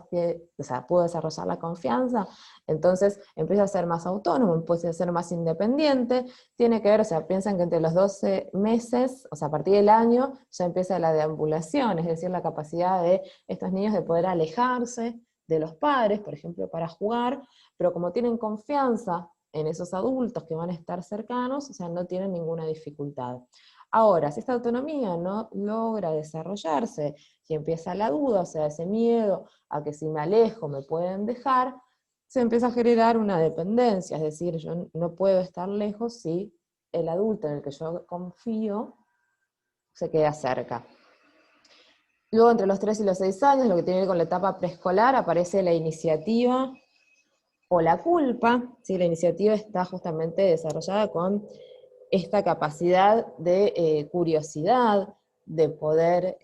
S1: o sea, pudo desarrollar la confianza, entonces empieza a ser más autónomo, empieza a ser más independiente, tiene que ver, o sea, piensan que entre los 12 meses, o sea, a partir del año, ya empieza la deambulación, es decir, la capacidad de estos niños de poder alejarse de los padres, por ejemplo, para jugar, pero como tienen confianza en esos adultos que van a estar cercanos, o sea, no tienen ninguna dificultad. Ahora, si esta autonomía no logra desarrollarse y empieza la duda, o sea, ese miedo a que si me alejo me pueden dejar, se empieza a generar una dependencia, es decir, yo no puedo estar lejos si el adulto en el que yo confío se queda cerca. Luego, entre los 3 y los 6 años, lo que tiene que ver con la etapa preescolar, aparece la iniciativa o la culpa. ¿Sí? La iniciativa está justamente desarrollada con esta capacidad de curiosidad, de poder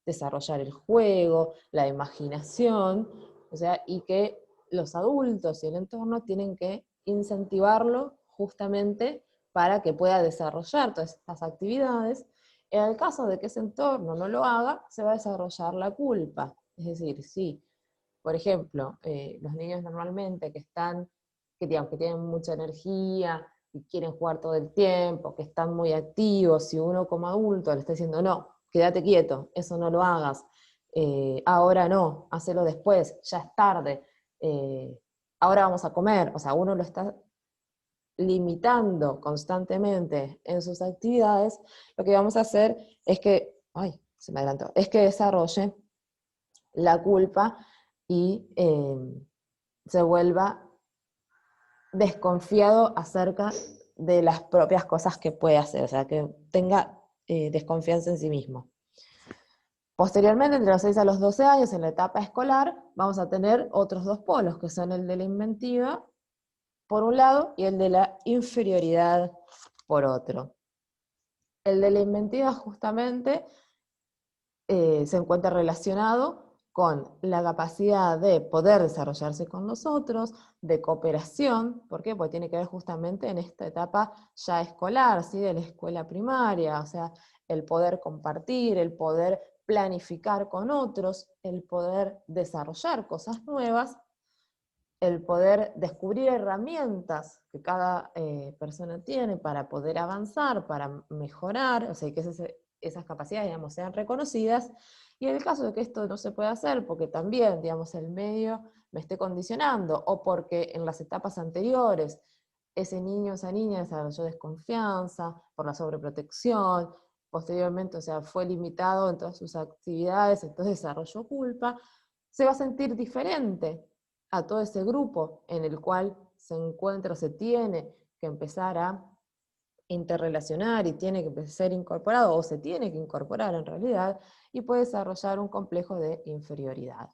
S1: desarrollar el juego, la imaginación, o sea, y que los adultos y el entorno tienen que incentivarlo justamente para que pueda desarrollar todas estas actividades. En el caso de que ese entorno no lo haga, se va a desarrollar la culpa. Es decir, sí, por ejemplo, los niños normalmente digamos, que tienen mucha energía y quieren jugar todo el tiempo, que están muy activos, si uno como adulto le está diciendo, no, quédate quieto, eso no lo hagas, ahora no, hacelo después, ya es tarde, ahora vamos a comer, o sea, uno lo está limitando constantemente en sus actividades, lo que vamos a hacer es que, ay, se me adelantó, es que desarrolle la culpa y se vuelva desconfiado acerca de las propias cosas que puede hacer, o sea, que tenga desconfianza en sí mismo. Posteriormente, entre los 6 a los 12 años, en la etapa escolar, vamos a tener otros dos polos, que son el de la inventiva, por un lado, y el de la inferioridad, por otro. El de la inventiva, justamente, se encuentra relacionado con la capacidad de poder desarrollarse con los otros, de cooperación. ¿Por qué? Porque tiene que ver justamente en esta etapa ya escolar, ¿sí? De la escuela primaria, o sea, el poder compartir, el poder planificar con otros, el poder desarrollar cosas nuevas, el poder descubrir herramientas que cada persona tiene para poder avanzar, para mejorar, o sea, que esas capacidades, digamos, sean reconocidas, y en el caso de que esto no se pueda hacer, porque también, digamos, el medio me esté condicionando, o porque en las etapas anteriores ese niño o esa niña desarrolló desconfianza por la sobreprotección, posteriormente, o sea, fue limitado en todas sus actividades, entonces desarrolló culpa, se va a sentir diferente a todo ese grupo en el cual se encuentra, se tiene que empezar a interrelacionar y tiene que ser incorporado, o se tiene que incorporar en realidad, y puede desarrollar un complejo de inferioridad.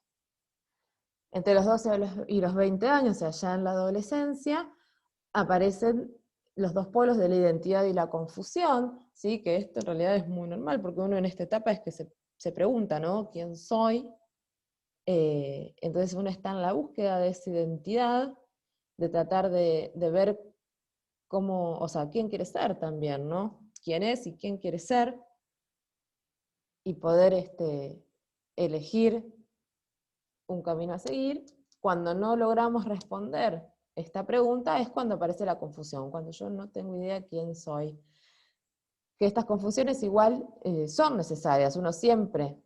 S1: Entre los 12 y los 20 años, o sea, ya en la adolescencia, aparecen los dos polos de la identidad y la confusión, ¿sí? Que esto en realidad es muy normal, porque uno en esta etapa es que se pregunta, ¿no? ¿Quién soy? Entonces uno está en la búsqueda de esa identidad, de tratar de ver cómo, o sea, quién quiere ser también, ¿no? Quién es y quién quiere ser, y poder elegir un camino a seguir. Cuando no logramos responder esta pregunta es cuando aparece la confusión, cuando yo no tengo idea quién soy. Que estas confusiones igual son necesarias, uno siempre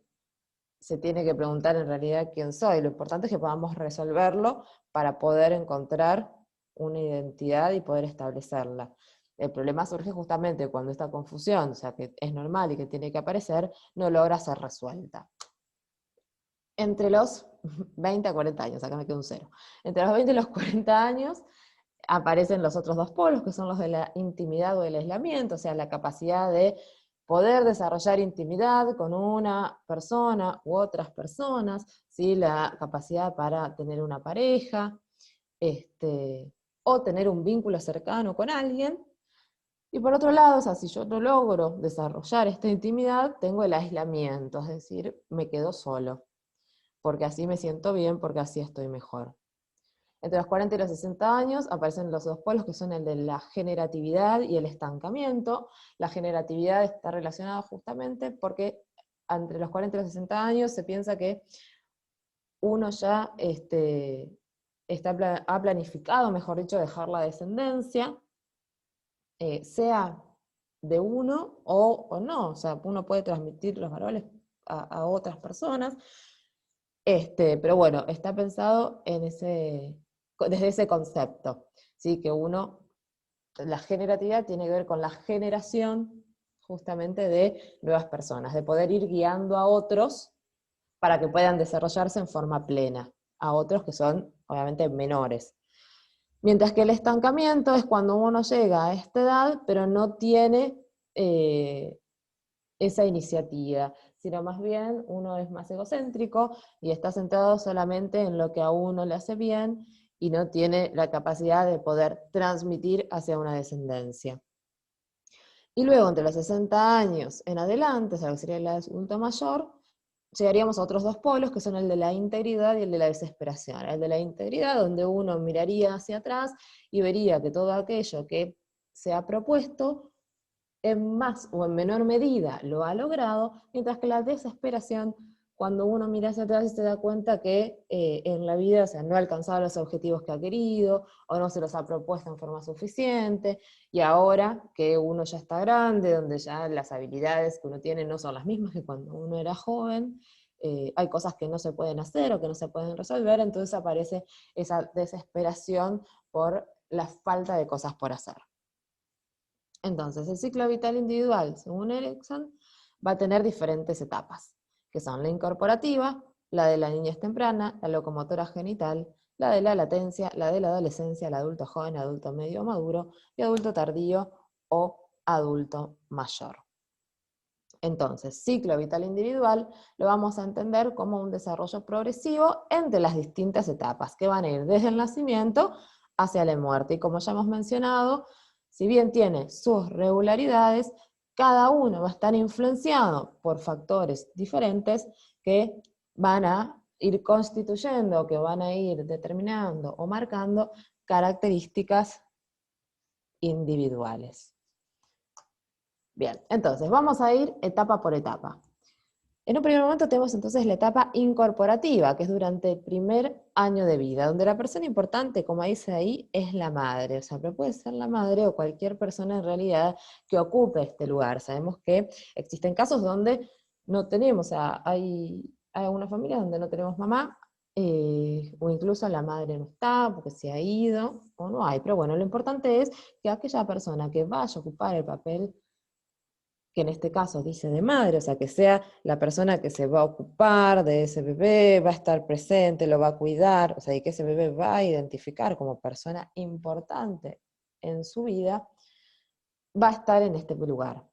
S1: se tiene que preguntar en realidad quién soy. Lo importante es que podamos resolverlo para poder encontrar una identidad y poder establecerla. El problema surge justamente cuando esta confusión, o sea, que es normal y que tiene que aparecer, no logra ser resuelta. Entre los 20 a 40 años, acá me queda un cero. Entre los 20 y los 40 años aparecen los otros dos polos, que son los de la intimidad o el aislamiento, o sea, la capacidad de poder desarrollar intimidad con una persona u otras personas, ¿sí? La capacidad para tener una pareja, o tener un vínculo cercano con alguien. Y por otro lado, o sea, si yo no logro desarrollar esta intimidad, tengo el aislamiento, es decir, me quedo solo, porque así me siento bien, porque así estoy mejor. Entre los 40 y los 60 años aparecen los dos polos, que son el de la generatividad y el estancamiento. La generatividad está relacionada justamente porque entre los 40 y los 60 años se piensa que uno ya ha planificado, mejor dicho, dejar la descendencia, sea de uno o no. O sea, uno puede transmitir los valores a otras personas, pero bueno, está pensado desde ese concepto, ¿sí? Que la generatividad tiene que ver con la generación justamente de nuevas personas, de poder ir guiando a otros para que puedan desarrollarse en forma plena, a otros que son obviamente menores. Mientras que el estancamiento es cuando uno llega a esta edad, pero no tiene esa iniciativa, sino más bien uno es más egocéntrico y está centrado solamente en lo que a uno le hace bien y no tiene la capacidad de poder transmitir hacia una descendencia. Y luego, entre los 60 años en adelante, o sea, que sería el adulto mayor, llegaríamos a otros dos polos, que son el de la integridad y el de la desesperación. El de la integridad, donde uno miraría hacia atrás y vería que todo aquello que se ha propuesto, en más o en menor medida lo ha logrado, mientras que la desesperación, cuando uno mira hacia atrás y se da cuenta que en la vida, o sea, no ha alcanzado los objetivos que ha querido, o no se los ha propuesto en forma suficiente, y ahora que uno ya está grande, donde ya las habilidades que uno tiene no son las mismas que cuando uno era joven, hay cosas que no se pueden hacer o que no se pueden resolver, entonces aparece esa desesperación por la falta de cosas por hacer. Entonces, el ciclo vital individual, según Erickson, va a tener diferentes etapas, que son la incorporativa, la de la niñez temprana, la locomotora genital, la de la latencia, la de la adolescencia, el adulto joven, adulto medio maduro y adulto tardío o adulto mayor. Entonces, ciclo vital individual lo vamos a entender como un desarrollo progresivo entre las distintas etapas, que van a ir desde el nacimiento hacia la muerte. Y como ya hemos mencionado, si bien tiene sus regularidades, cada uno va a estar influenciado por factores diferentes que van a ir constituyendo, que van a ir determinando o marcando características individuales. Bien, entonces vamos a ir etapa por etapa. En un primer momento tenemos entonces la etapa incorporativa, que es durante el primer año de vida, donde la persona importante, como dice ahí, es la madre. O sea, pero puede ser la madre o cualquier persona en realidad que ocupe este lugar. Sabemos que existen casos donde no tenemos, o sea, hay algunas familias donde no tenemos mamá, o incluso la madre no está porque se ha ido, o no hay. Pero bueno, lo importante es que aquella persona que vaya a ocupar el papel que en este caso dice de madre, o sea, que sea la persona que se va a ocupar de ese bebé, va a estar presente, lo va a cuidar, o sea, y que ese bebé va a identificar como persona importante en su vida, va a estar en este lugar.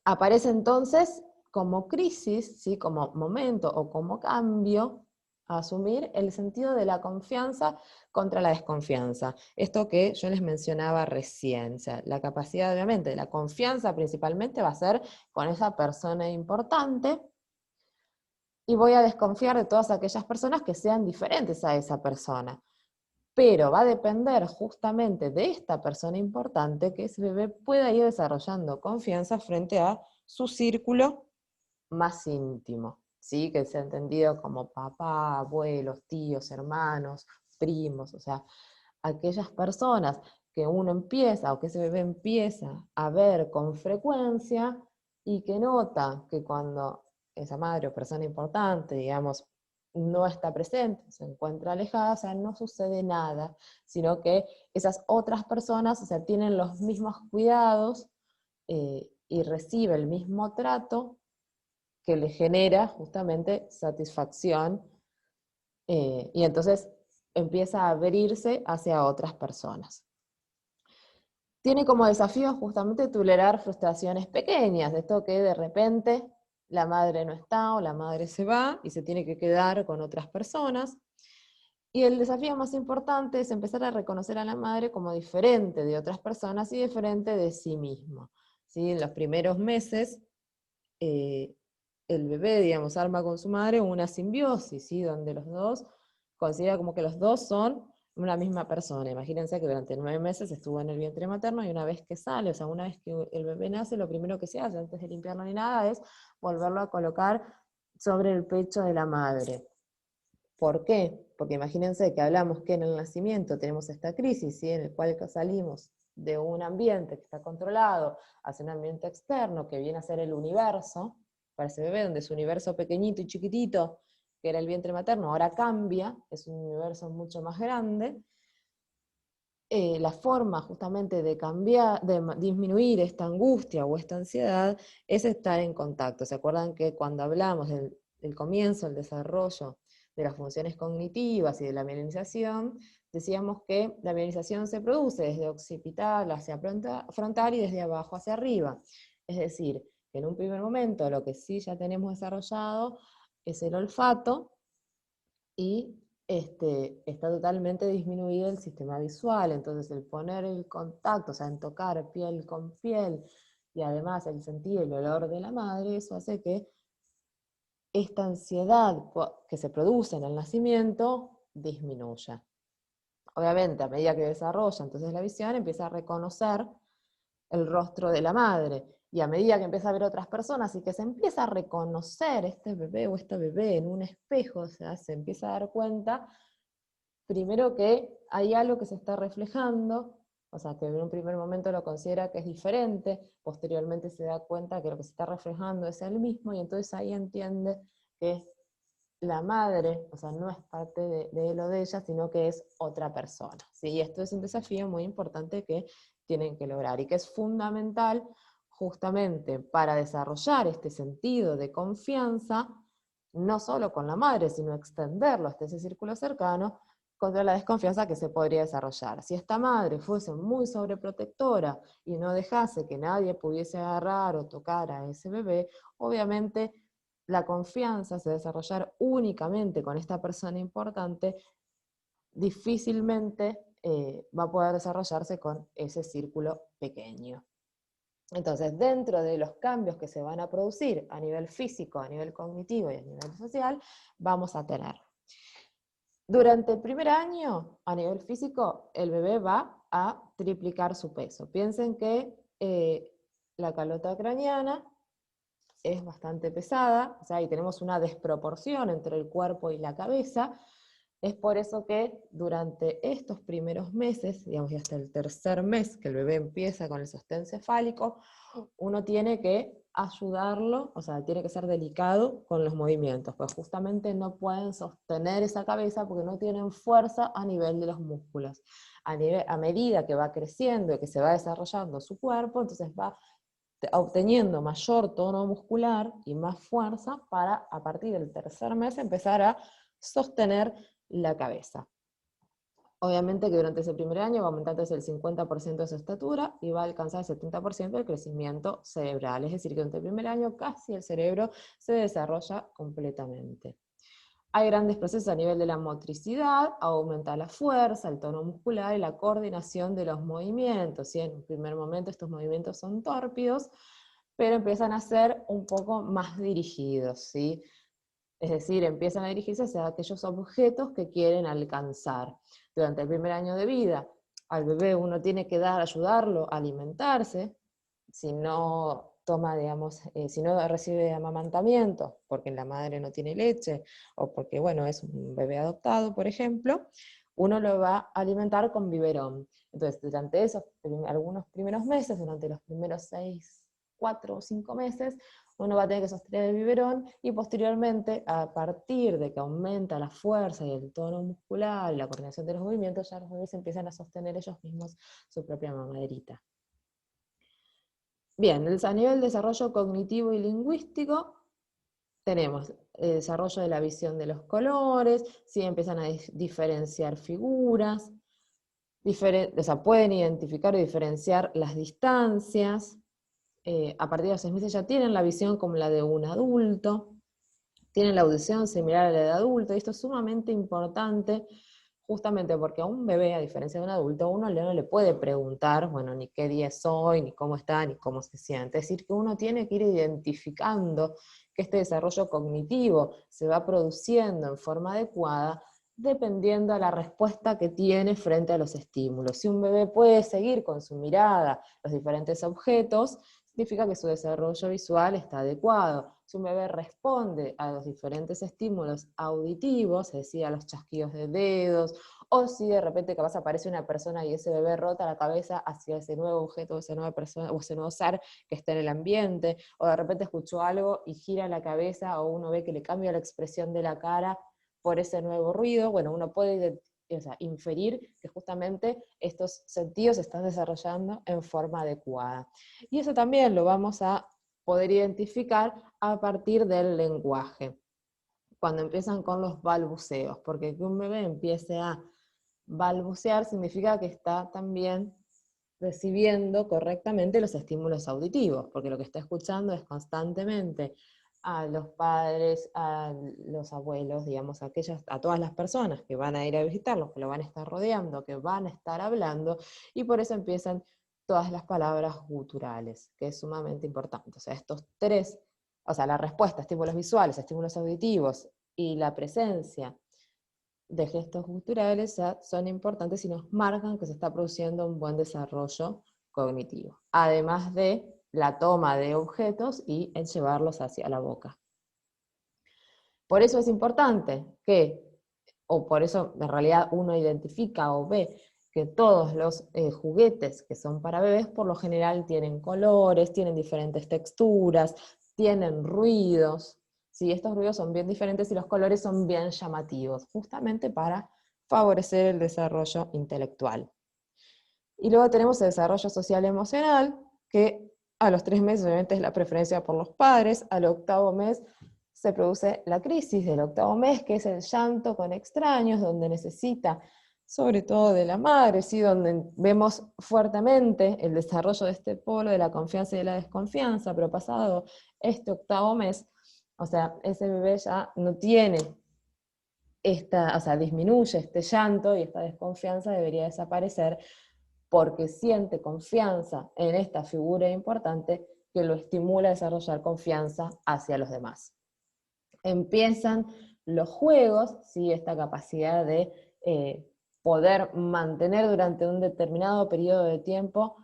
S1: Aparece entonces como crisis, ¿sí? Como momento o como cambio, a asumir el sentido de la confianza contra la desconfianza. Esto que yo les mencionaba recién, o sea, la capacidad obviamente de la confianza principalmente va a ser con esa persona importante, y voy a desconfiar de todas aquellas personas que sean diferentes a esa persona. Pero va a depender justamente de esta persona importante que ese bebé pueda ir desarrollando confianza frente a su círculo más íntimo, ¿sí? Que se ha entendido como papá, abuelos, tíos, hermanos, primos, o sea, aquellas personas que uno empieza o que ese bebé empieza a ver con frecuencia y que nota que cuando esa madre o persona importante, digamos, no está presente, se encuentra alejada, o sea, no sucede nada, sino que esas otras personas, o sea, tienen los mismos cuidados y recibe el mismo trato que le genera justamente satisfacción, y entonces empieza a abrirse hacia otras personas. Tiene como desafío justamente tolerar frustraciones pequeñas, de esto que de repente la madre no está o la madre se va y se tiene que quedar con otras personas. Y el desafío más importante es empezar a reconocer a la madre como diferente de otras personas y diferente de sí mismo. ¿Sí? En los primeros meses, el bebé, digamos, arma con su madre una simbiosis, ¿sí? Donde los dos considera como que los dos son una misma persona. Imagínense que durante 9 meses estuvo en el vientre materno y una vez que sale, o sea, una vez que el bebé nace, lo primero que se hace antes de limpiarlo ni nada es volverlo a colocar sobre el pecho de la madre. ¿Por qué? Porque imagínense que hablamos que en el nacimiento tenemos esta crisis, ¿sí? En el cual salimos de un ambiente que está controlado hacia un ambiente externo que viene a ser el universo, para ese bebé, donde su universo pequeñito y chiquitito, que era el vientre materno, ahora cambia, es un universo mucho más grande. La forma justamente de cambiar, de disminuir esta angustia o esta ansiedad, es estar en contacto. ¿Se acuerdan que cuando hablamos del comienzo, el desarrollo de las funciones cognitivas y de la mielinización, decíamos que la mielinización se produce desde occipital hacia frontal y desde abajo hacia arriba? Es decir, que en un primer momento lo que sí ya tenemos desarrollado es el olfato, y está totalmente disminuido el sistema visual. Entonces el poner el contacto, o sea, en tocar piel con piel, y además el sentir el olor de la madre, eso hace que esta ansiedad que se produce en el nacimiento disminuya. Obviamente, a medida que desarrolla entonces la visión, empieza a reconocer el rostro de la madre, y a medida que empieza a ver otras personas y que se empieza a reconocer este bebé o esta bebé en un espejo, o sea, se empieza a dar cuenta, primero que hay algo que se está reflejando, o sea, que en un primer momento lo considera que es diferente, posteriormente se da cuenta que lo que se está reflejando es el mismo, y entonces ahí entiende que la madre, o sea, no es parte de él o de ella, sino que es otra persona. ¿Sí? Y esto es un desafío muy importante que tienen que lograr y que es fundamental justamente para desarrollar este sentido de confianza, no solo con la madre, sino extenderlo hasta ese círculo cercano, contra la desconfianza que se podría desarrollar. Si esta madre fuese muy sobreprotectora y no dejase que nadie pudiese agarrar o tocar a ese bebé, obviamente la confianza se desarrollar únicamente con esta persona importante, difícilmente va a poder desarrollarse con ese círculo pequeño. Entonces, dentro de los cambios que se van a producir a nivel físico, a nivel cognitivo y a nivel social, vamos a tener. Durante el primer año, a nivel físico, el bebé va a triplicar su peso. Piensen que la calota craneana es bastante pesada, o sea, y tenemos una desproporción entre el cuerpo y la cabeza. Es por eso que durante estos primeros meses, digamos, y hasta el tercer mes que el bebé empieza con el sostén cefálico, uno tiene que ayudarlo, o sea, tiene que ser delicado con los movimientos, pues justamente no pueden sostener esa cabeza porque no tienen fuerza a nivel de los músculos. A medida que va creciendo y que se va desarrollando su cuerpo, entonces va obteniendo mayor tono muscular y más fuerza para, a partir del tercer mes, empezar a sostener la cabeza. Obviamente que durante ese primer año va aumentando el 50% de su estatura y va a alcanzar el 70% del crecimiento cerebral. Es decir, que durante el primer año casi el cerebro se desarrolla completamente. Hay grandes procesos a nivel de la motricidad, aumenta la fuerza, el tono muscular y la coordinación de los movimientos. ¿Sí? En un primer momento estos movimientos son tórpidos, pero empiezan a ser un poco más dirigidos, ¿sí? Es decir, empiezan a dirigirse hacia aquellos objetos que quieren alcanzar. Durante el primer año de vida, al bebé uno tiene que ayudarlo a alimentarse. Si no toma, digamos, si no recibe amamantamiento, porque la madre no tiene leche, o porque, bueno, es un bebé adoptado, por ejemplo, uno lo va a alimentar con biberón. Entonces, durante esos algunos primeros meses, durante los primeros 6, 4 o 5 meses, uno va a tener que sostener el biberón, y posteriormente, a partir de que aumenta la fuerza y el tono muscular y la coordinación de los movimientos, ya los bebés empiezan a sostener ellos mismos su propia mamaderita. Bien, a nivel de desarrollo cognitivo y lingüístico, tenemos el desarrollo de la visión de los colores, ¿sí? Empiezan a diferenciar figuras, o sea, pueden identificar o diferenciar las distancias. A partir de los 6 meses ya tienen la visión como la de un adulto, tienen la audición similar a la de adulto, y esto es sumamente importante justamente porque a un bebé, a diferencia de un adulto, uno no le puede preguntar, bueno, ni qué día es hoy, ni cómo está, ni cómo se siente. Es decir, que uno tiene que ir identificando que este desarrollo cognitivo se va produciendo en forma adecuada dependiendo a la respuesta que tiene frente a los estímulos. Si un bebé puede seguir con su mirada los diferentes objetos, significa que su desarrollo visual está adecuado. Si un bebé responde a los diferentes estímulos auditivos, es decir, a los chasquidos de dedos, o si de repente capaz aparece una persona y ese bebé rota la cabeza hacia ese nuevo objeto, esa nueva persona, o ese nuevo ser que está en el ambiente, o de repente escuchó algo y gira la cabeza, o uno ve que le cambia la expresión de la cara por ese nuevo ruido, bueno, uno puede inferir que justamente estos sentidos se están desarrollando en forma adecuada. Y eso también lo vamos a poder identificar a partir del lenguaje, cuando empiezan con los balbuceos, porque que un bebé empiece a balbucear significa que está también recibiendo correctamente los estímulos auditivos, porque lo que está escuchando es constantemente a los padres, a los abuelos, digamos, a todas las personas que van a ir a visitarlos, que lo van a estar rodeando, que van a estar hablando, y por eso empiezan todas las palabras guturales, que es sumamente importante. O sea, estos tres, o sea, la respuesta, estímulos visuales, estímulos auditivos y la presencia de gestos guturales ya son importantes y nos marcan que se está produciendo un buen desarrollo cognitivo, además de la toma de objetos y el llevarlos hacia la boca. Por eso es importante que, o por eso en realidad uno identifica o ve que todos los juguetes que son para bebés por lo general tienen colores, tienen diferentes texturas, tienen ruidos. ¿Sí? Estos ruidos son bien diferentes y los colores son bien llamativos, justamente para favorecer el desarrollo intelectual. Y luego tenemos el desarrollo social emocional, que a los 3 meses obviamente es la preferencia por los padres, al 8º mes se produce la crisis del 8º mes, que es el llanto con extraños, donde necesita sobre todo de la madre, ¿sí? Donde vemos fuertemente el desarrollo de este polo de la confianza y de la desconfianza, pero pasado este 8º mes, o sea, ese bebé ya no tiene o sea, disminuye este llanto y esta desconfianza debería desaparecer porque siente confianza en esta figura importante que lo estimula a desarrollar confianza hacia los demás. Empiezan los juegos, ¿sí? Esta capacidad de poder mantener durante un determinado periodo de tiempo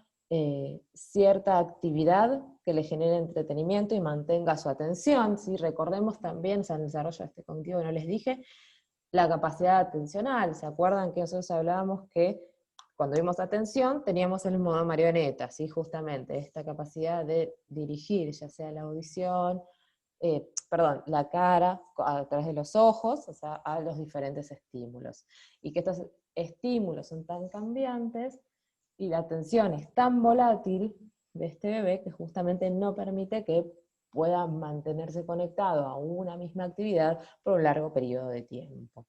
S1: cierta actividad que le genere entretenimiento y mantenga su atención. ¿Sí? Recordemos también, o sea, en el desarrollo de este cognitivo, no les dije, la capacidad atencional. ¿Se acuerdan que nosotros hablábamos que cuando vimos atención teníamos el modo marioneta, ¿sí? Justamente esta capacidad de dirigir, ya sea la audición, la cara a través de los ojos, o sea, a los diferentes estímulos. Y que estos estímulos son tan cambiantes y la atención es tan volátil de este bebé que justamente no permite que pueda mantenerse conectado a una misma actividad por un largo periodo de tiempo.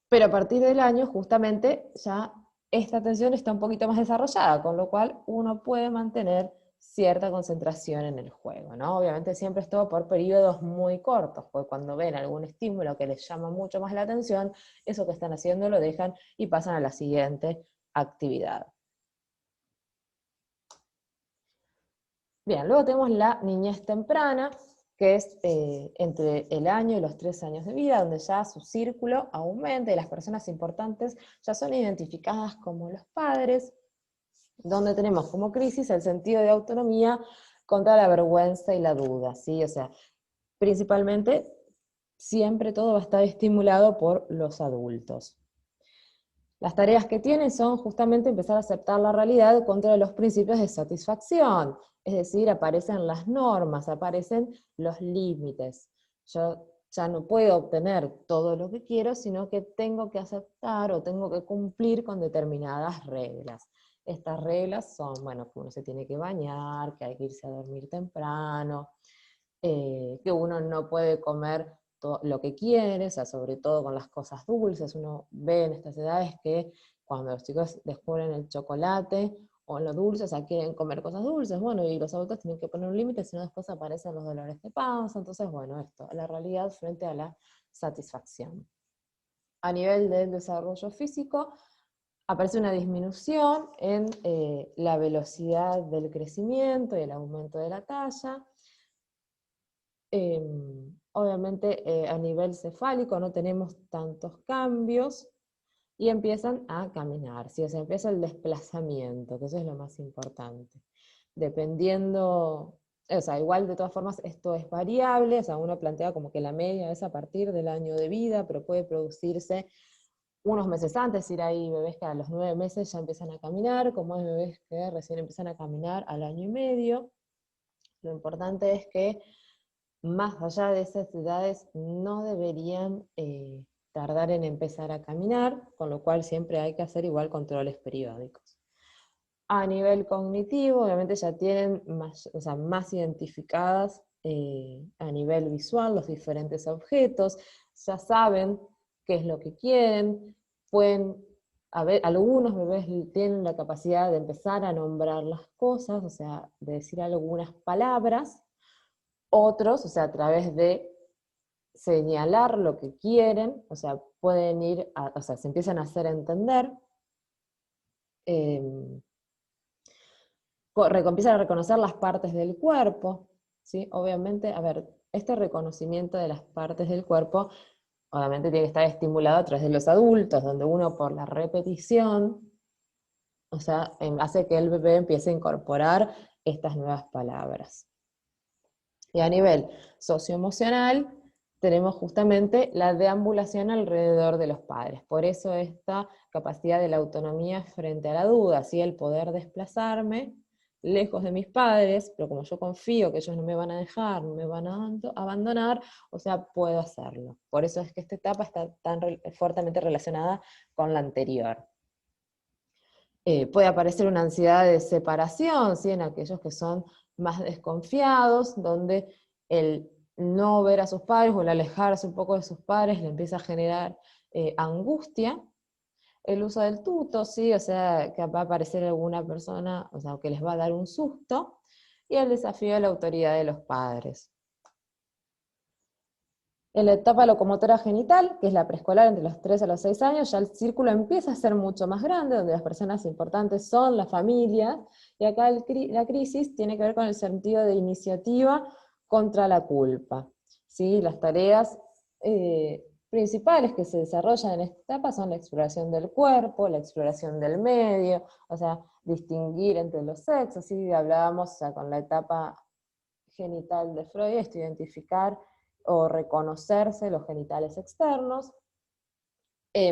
S1: Pero a partir del año, justamente, ya esta atención está un poquito más desarrollada, con lo cual uno puede mantener cierta concentración en el juego, ¿no? Obviamente siempre es todo por periodos muy cortos, porque cuando ven algún estímulo que les llama mucho más la atención, eso que están haciendo lo dejan y pasan a la siguiente actividad. Bien, luego tenemos la niñez temprana, que es entre el año y los 3 años de vida, donde ya su círculo aumenta y las personas importantes ya son identificadas como los padres, donde tenemos como crisis el sentido de autonomía contra la vergüenza y la duda, ¿sí? O sea, principalmente siempre todo va a estar estimulado por los adultos. Las tareas que tienen son justamente empezar a aceptar la realidad contra los principios de satisfacción, es decir, aparecen las normas, aparecen los límites. Yo ya no puedo obtener todo lo que quiero, sino que tengo que aceptar o tengo que cumplir con determinadas reglas. Estas reglas son, bueno, que uno se tiene que bañar, que hay que irse a dormir temprano, que uno no puede comer lo que quiere, o sea, sobre todo con las cosas dulces. Uno ve en estas edades que cuando los chicos descubren el chocolate o lo dulce, o sea, quieren comer cosas dulces, bueno, y los adultos tienen que poner un límite, si no después aparecen los dolores de panza. Entonces, bueno, esto, la realidad frente a la satisfacción. A nivel del desarrollo físico, aparece una disminución en la velocidad del crecimiento y el aumento de la talla. Obviamente a nivel cefálico no tenemos tantos cambios y empiezan a caminar, ¿sí? O sea, empieza el desplazamiento, que eso es lo más importante. Dependiendo, o sea, igual de todas formas esto es variable, o sea, uno plantea como que la media es a partir del año de vida, pero puede producirse unos meses antes, es decir, hay bebés que a los 9 meses ya empiezan a caminar, como hay bebés que recién empiezan a caminar al año y medio. Lo importante es que más allá de esas edades no deberían tardar en empezar a caminar, con lo cual siempre hay que hacer igual controles periódicos. A nivel cognitivo, obviamente ya tienen más, o sea, más identificadas a nivel visual los diferentes objetos, ya saben qué es lo que quieren, pueden, algunos bebés tienen la capacidad de empezar a nombrar las cosas, o sea, de decir algunas palabras. Otros, o sea, a través de señalar lo que quieren, o sea, pueden ir, o sea, se empiezan a hacer entender, empiezan a reconocer las partes del cuerpo, ¿sí? Obviamente, a ver, este reconocimiento de las partes del cuerpo, obviamente tiene que estar estimulado a través de los adultos, donde uno por la repetición, o sea, hace que el bebé empiece a incorporar estas nuevas palabras. Y a nivel socioemocional, tenemos justamente la deambulación alrededor de los padres. Por eso esta capacidad de la autonomía frente a la duda, ¿sí? El poder desplazarme lejos de mis padres, pero como yo confío que ellos no me van a dejar, no me van a abandonar, o sea, puedo hacerlo. Por eso es que esta etapa está tan fuertemente relacionada con la anterior. Puede aparecer una ansiedad de separación, ¿sí? En aquellos que son más desconfiados, donde el no ver a sus padres o el alejarse un poco de sus padres le empieza a generar angustia. El uso del tuto, ¿sí? O sea, que va a aparecer alguna persona, o sea, que les va a dar un susto, y el desafío de la autoridad de los padres. En la etapa locomotora genital, que es la preescolar entre los 3 a los 6 años, ya el círculo empieza a ser mucho más grande, donde las personas importantes son la familia, y acá la crisis tiene que ver con el sentido de iniciativa contra la culpa. ¿Sí? Las tareas principales que se desarrollan en esta etapa son la exploración del cuerpo, la exploración del medio, o sea, distinguir entre los sexos, ¿sí? Hablábamos, o sea, con la etapa genital de Freud, identificar o reconocerse los genitales externos. Y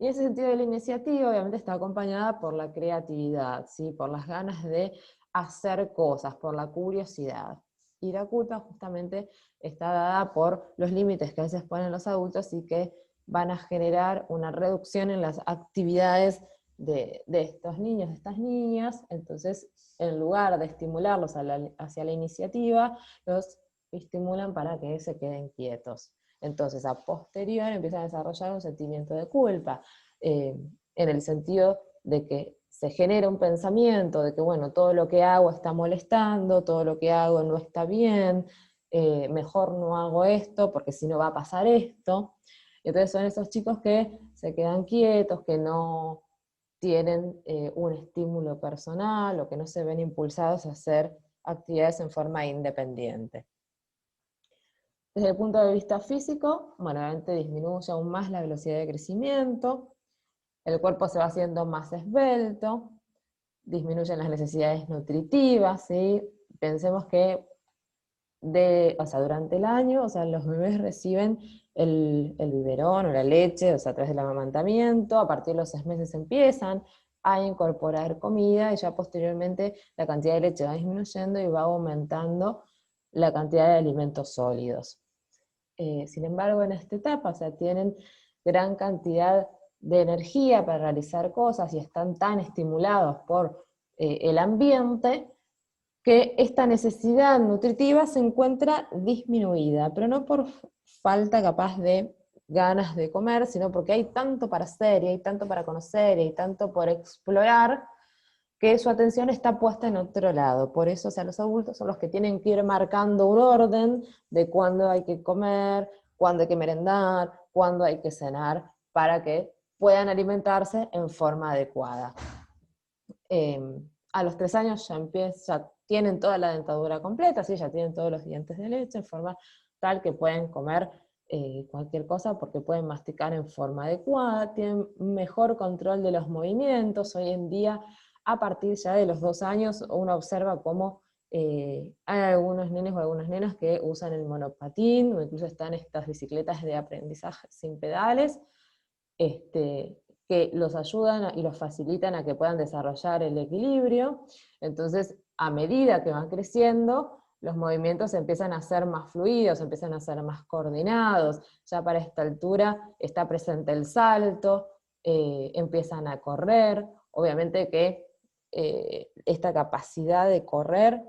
S1: ese sentido de la iniciativa obviamente está acompañada por la creatividad, ¿sí? Por las ganas de hacer cosas, por la curiosidad. Y la culpa justamente está dada por los límites que a veces ponen los adultos y que van a generar una reducción en las actividades de estos niños, de estas niñas. Entonces, en lugar de estimularlos hacia la iniciativa, los estimulan para que se queden quietos. Entonces, a posterior empiezan a desarrollar un sentimiento de culpa, en el sentido de que se genera un pensamiento de que, bueno, todo lo que hago está molestando, todo lo que hago no está bien, mejor no hago esto porque si no va a pasar esto. Entonces son esos chicos que se quedan quietos, que no tienen un estímulo personal o que no se ven impulsados a hacer actividades en forma independiente. Desde el punto de vista físico, bueno, obviamente disminuye aún más la velocidad de crecimiento, el cuerpo se va haciendo más esbelto, disminuyen las necesidades nutritivas, ¿sí? Pensemos que o sea, durante el año, o sea, los bebés reciben el biberón o la leche, o sea, a través del amamantamiento, a partir de los 6 meses empiezan a incorporar comida y ya posteriormente la cantidad de leche va disminuyendo y va aumentando la cantidad de alimentos sólidos. Sin embargo, en esta etapa, o sea, tienen gran cantidad de energía para realizar cosas y están tan estimulados por el ambiente que esta necesidad nutritiva se encuentra disminuida, pero no por falta capaz de ganas de comer, sino porque hay tanto para hacer, y hay tanto para conocer, y hay tanto por explorar, que su atención está puesta en otro lado. Por eso, o sea, los adultos son los que tienen que ir marcando un orden de cuándo hay que comer, cuándo hay que merendar, cuándo hay que cenar, para que puedan alimentarse en forma adecuada. Eh, a los 3 años ya tienen toda la dentadura completa, ¿sí? Ya tienen todos los dientes de leche en forma tal que pueden comer cualquier cosa porque pueden masticar en forma adecuada, tienen mejor control de los movimientos. Hoy en día, a partir ya de los 2 años, uno observa cómo hay algunos nenes o algunas nenas que usan el monopatín, o incluso están estas bicicletas de aprendizaje sin pedales, que los ayudan y los facilitan a que puedan desarrollar el equilibrio. Entonces, a medida que van creciendo, los movimientos empiezan a ser más fluidos, empiezan a ser más coordinados. Ya para esta altura está presente el salto, empiezan a correr. Obviamente que esta capacidad de correr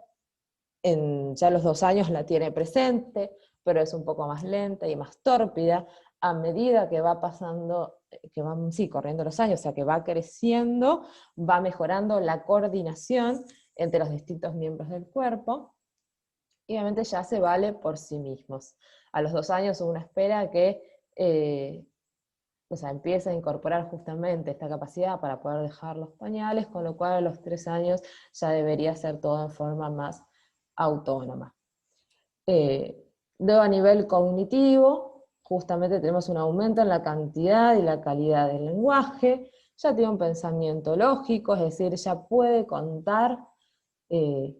S1: ya a los 2 años la tiene presente, pero es un poco más lenta y más tórpida a medida que va pasando, que van, sí, corriendo los años, o sea, que va creciendo, va mejorando la coordinación entre los distintos miembros del cuerpo, y obviamente ya se vale por sí mismos. A los 2 años uno espera que o sea, empiece a incorporar justamente esta capacidad para poder dejar los pañales, con lo cual a los 3 años ya debería ser todo en forma más autónoma. Luego a nivel cognitivo, justamente tenemos un aumento en la cantidad y la calidad del lenguaje, ya tiene un pensamiento lógico, es decir, ya puede contar eh,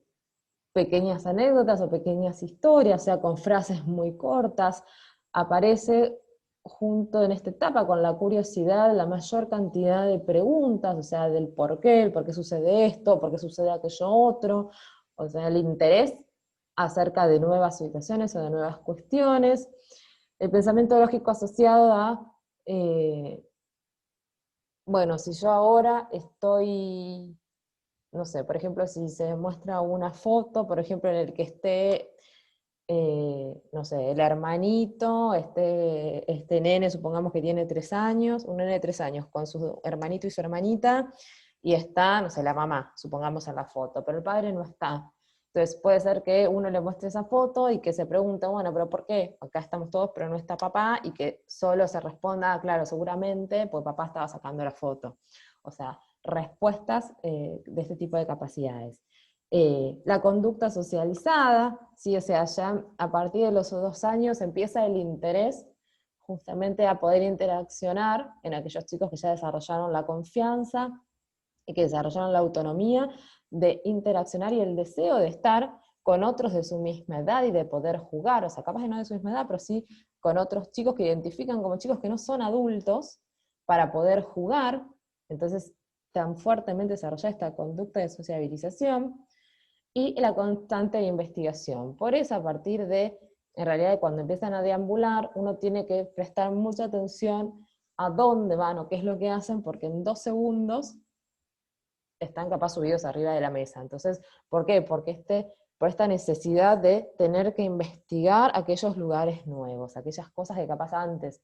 S1: pequeñas anécdotas o pequeñas historias, o sea, con frases muy cortas. Aparece junto en esta etapa con la curiosidad la mayor cantidad de preguntas, o sea, del el por qué sucede esto, por qué sucede aquello otro, o sea, el interés acerca de nuevas situaciones o de nuevas cuestiones. El pensamiento lógico asociado a, bueno, si yo ahora estoy, no sé, por ejemplo, si se muestra una foto, por ejemplo, en el que esté, no sé, el hermanito, este nene, supongamos que tiene 3 años, un nene de 3 años, con su hermanito y su hermanita, y está, no sé, la mamá, supongamos en la foto, pero el padre no está. Entonces puede ser que uno le muestre esa foto y que se pregunte, bueno, pero ¿por qué? Acá estamos todos, pero no está papá, y que solo se responda, "Ah, claro, seguramente, pues papá estaba sacando la foto". O sea, respuestas de este tipo de capacidades. La conducta socializada, ¿sí? O sea, ya a partir de los 2 años empieza el interés justamente a poder interaccionar en aquellos chicos que ya desarrollaron la confianza y que desarrollaron la autonomía de interaccionar y el deseo de estar con otros de su misma edad y de poder jugar, o sea, capaz de no de su misma edad, pero sí con otros chicos que identifican como chicos que no son adultos para poder jugar. Entonces, tan fuertemente desarrolla esta conducta de sociabilización y la constante investigación. Por eso, a partir de, en realidad, cuando empiezan a deambular, uno tiene que prestar mucha atención a dónde van o qué es lo que hacen, porque en 2 segundos están capaz subidos arriba de la mesa. Entonces, ¿por qué? Porque por esta necesidad de tener que investigar aquellos lugares nuevos, aquellas cosas que capaz antes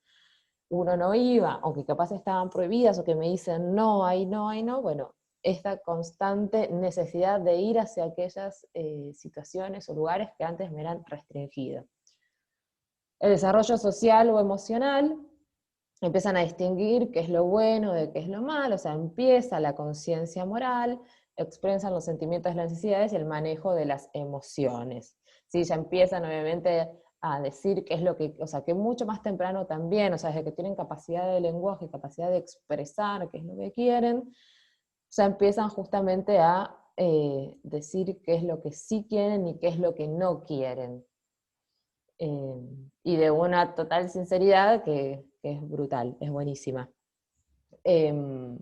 S1: uno no iba, o que capaz estaban prohibidas, o que me dicen no, ahí no, ahí no, bueno, esta constante necesidad de ir hacia aquellas situaciones o lugares que antes me eran restringidos. El desarrollo social o emocional, empiezan a distinguir qué es lo bueno de qué es lo malo, o sea, empieza la conciencia moral, expresan los sentimientos, las necesidades y el manejo de las emociones. ¿Sí? Ya empiezan obviamente a decir qué es lo que, o sea, que mucho más temprano también, o sea, desde que tienen capacidad de lenguaje, capacidad de expresar qué es lo que quieren, ya empiezan justamente a decir qué es lo que sí quieren y qué es lo que no quieren. Y de una total sinceridad que es brutal, es buenísima. Eh,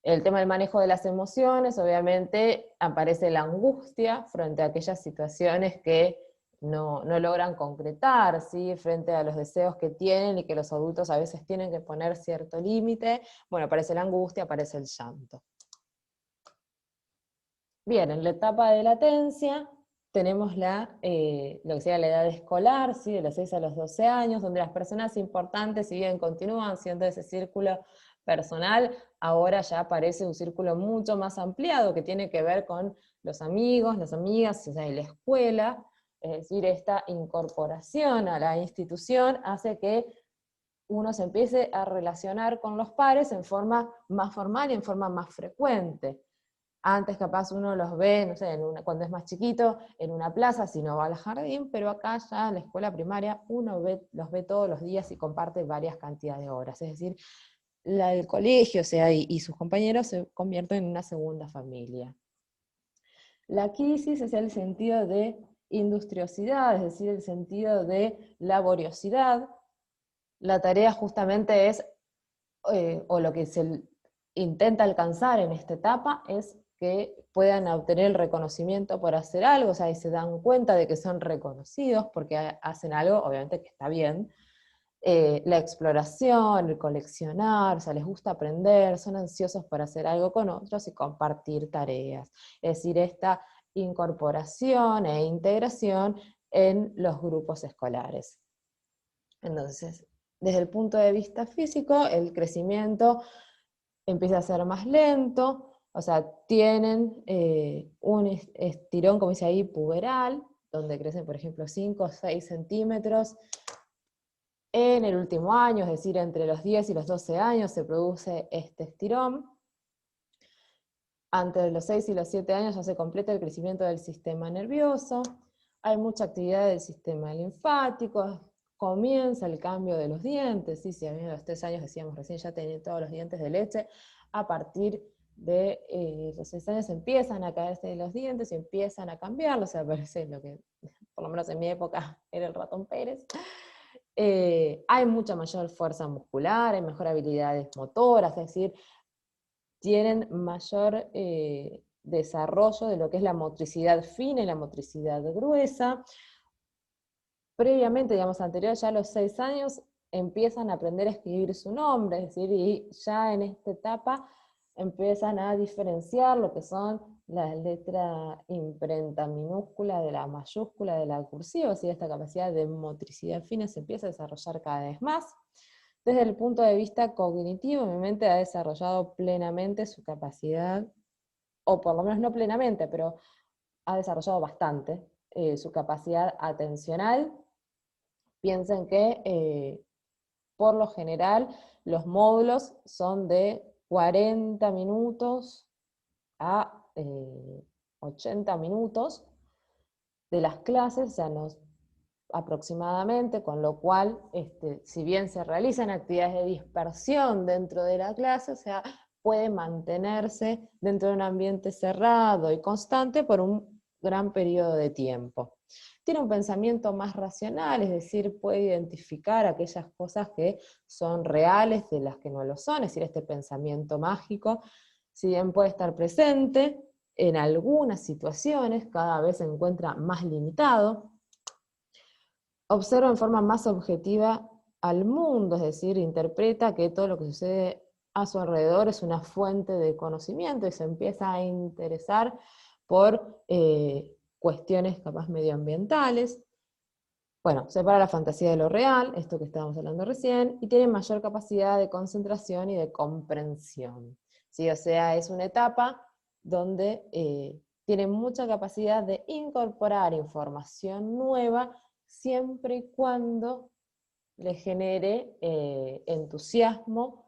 S1: el tema del manejo de las emociones, obviamente aparece la angustia frente a aquellas situaciones que no logran concretar, ¿sí? Frente a los deseos que tienen y que los adultos a veces tienen que poner cierto límite. Bueno, aparece la angustia, aparece el llanto. Bien, en la etapa de latencia tenemos lo que sería la edad escolar, ¿sí? De los 6 a los 12 años, donde las personas importantes, si bien continúan siendo ese círculo personal, ahora ya aparece un círculo mucho más ampliado que tiene que ver con los amigos, las amigas, o sea, y la escuela. Es decir, esta incorporación a la institución hace que uno se empiece a relacionar con los pares en forma más formal y en forma más frecuente. Antes capaz uno los ve, no sé, cuando es más chiquito, en una plaza, si no va al jardín, pero acá ya en la escuela primaria uno los ve todos los días y comparte varias cantidades de horas. Es decir, el colegio, o sea, y sus compañeros se convierten en una segunda familia. La crisis es el sentido de industriosidad, es decir, el sentido de laboriosidad. La tarea justamente es, o lo que se intenta alcanzar en esta etapa es que puedan obtener el reconocimiento por hacer algo, o sea, y se dan cuenta de que son reconocidos porque hacen algo, obviamente que está bien. La exploración, el coleccionar, o sea, les gusta aprender, son ansiosos por hacer algo con otros y compartir tareas. Es decir, esta incorporación e integración en los grupos escolares. Entonces, desde el punto de vista físico, el crecimiento empieza a ser más lento, o sea, tienen un estirón, como dice ahí, puberal, donde crecen, por ejemplo, 5 o 6 centímetros. En el último año, es decir, entre los 10 y los 12 años, se produce este estirón. Antes los 6 y los 7 años ya se completa el crecimiento del sistema nervioso, hay mucha actividad del sistema linfático, comienza el cambio de los dientes, ¿sí? Si a los 3 años decíamos recién ya tenían todos los dientes de leche, a partir de los 6 años empiezan a caerse los dientes y empiezan a cambiarlos, o sea, parece lo que, por lo menos en mi época, era el ratón Pérez. Hay mucha mayor fuerza muscular, hay mejor habilidades motoras, es decir, tienen mayor desarrollo de lo que es la motricidad fina y la motricidad gruesa. Previamente, digamos, anterior, ya a los 6 años, empiezan a aprender a escribir su nombre, es decir, y ya en esta etapa empiezan a diferenciar lo que son la letra imprenta minúscula de la mayúscula de la cursiva, es decir, esta capacidad de motricidad fina se empieza a desarrollar cada vez más. Desde el punto de vista cognitivo, mi mente ha desarrollado plenamente su capacidad, o por lo menos no plenamente, pero ha desarrollado bastante su capacidad atencional. Piensen que por lo general los módulos son de 40 minutos a 80 minutos de las clases, o sea, aproximadamente, con lo cual, si bien se realizan actividades de dispersión dentro de la clase, o sea, puede mantenerse dentro de un ambiente cerrado y constante por un gran periodo de tiempo. Tiene un pensamiento más racional, es decir, puede identificar aquellas cosas que son reales de las que no lo son, es decir, este pensamiento mágico, si bien puede estar presente, en algunas situaciones cada vez se encuentra más limitado. Observa en forma más objetiva al mundo, es decir, interpreta que todo lo que sucede a su alrededor es una fuente de conocimiento y se empieza a interesar por cuestiones capaz medioambientales. Bueno, separa la fantasía de lo real, esto que estábamos hablando recién, y tiene mayor capacidad de concentración y de comprensión. ¿Sí? O sea, es una etapa donde tiene mucha capacidad de incorporar información nueva siempre y cuando le genere entusiasmo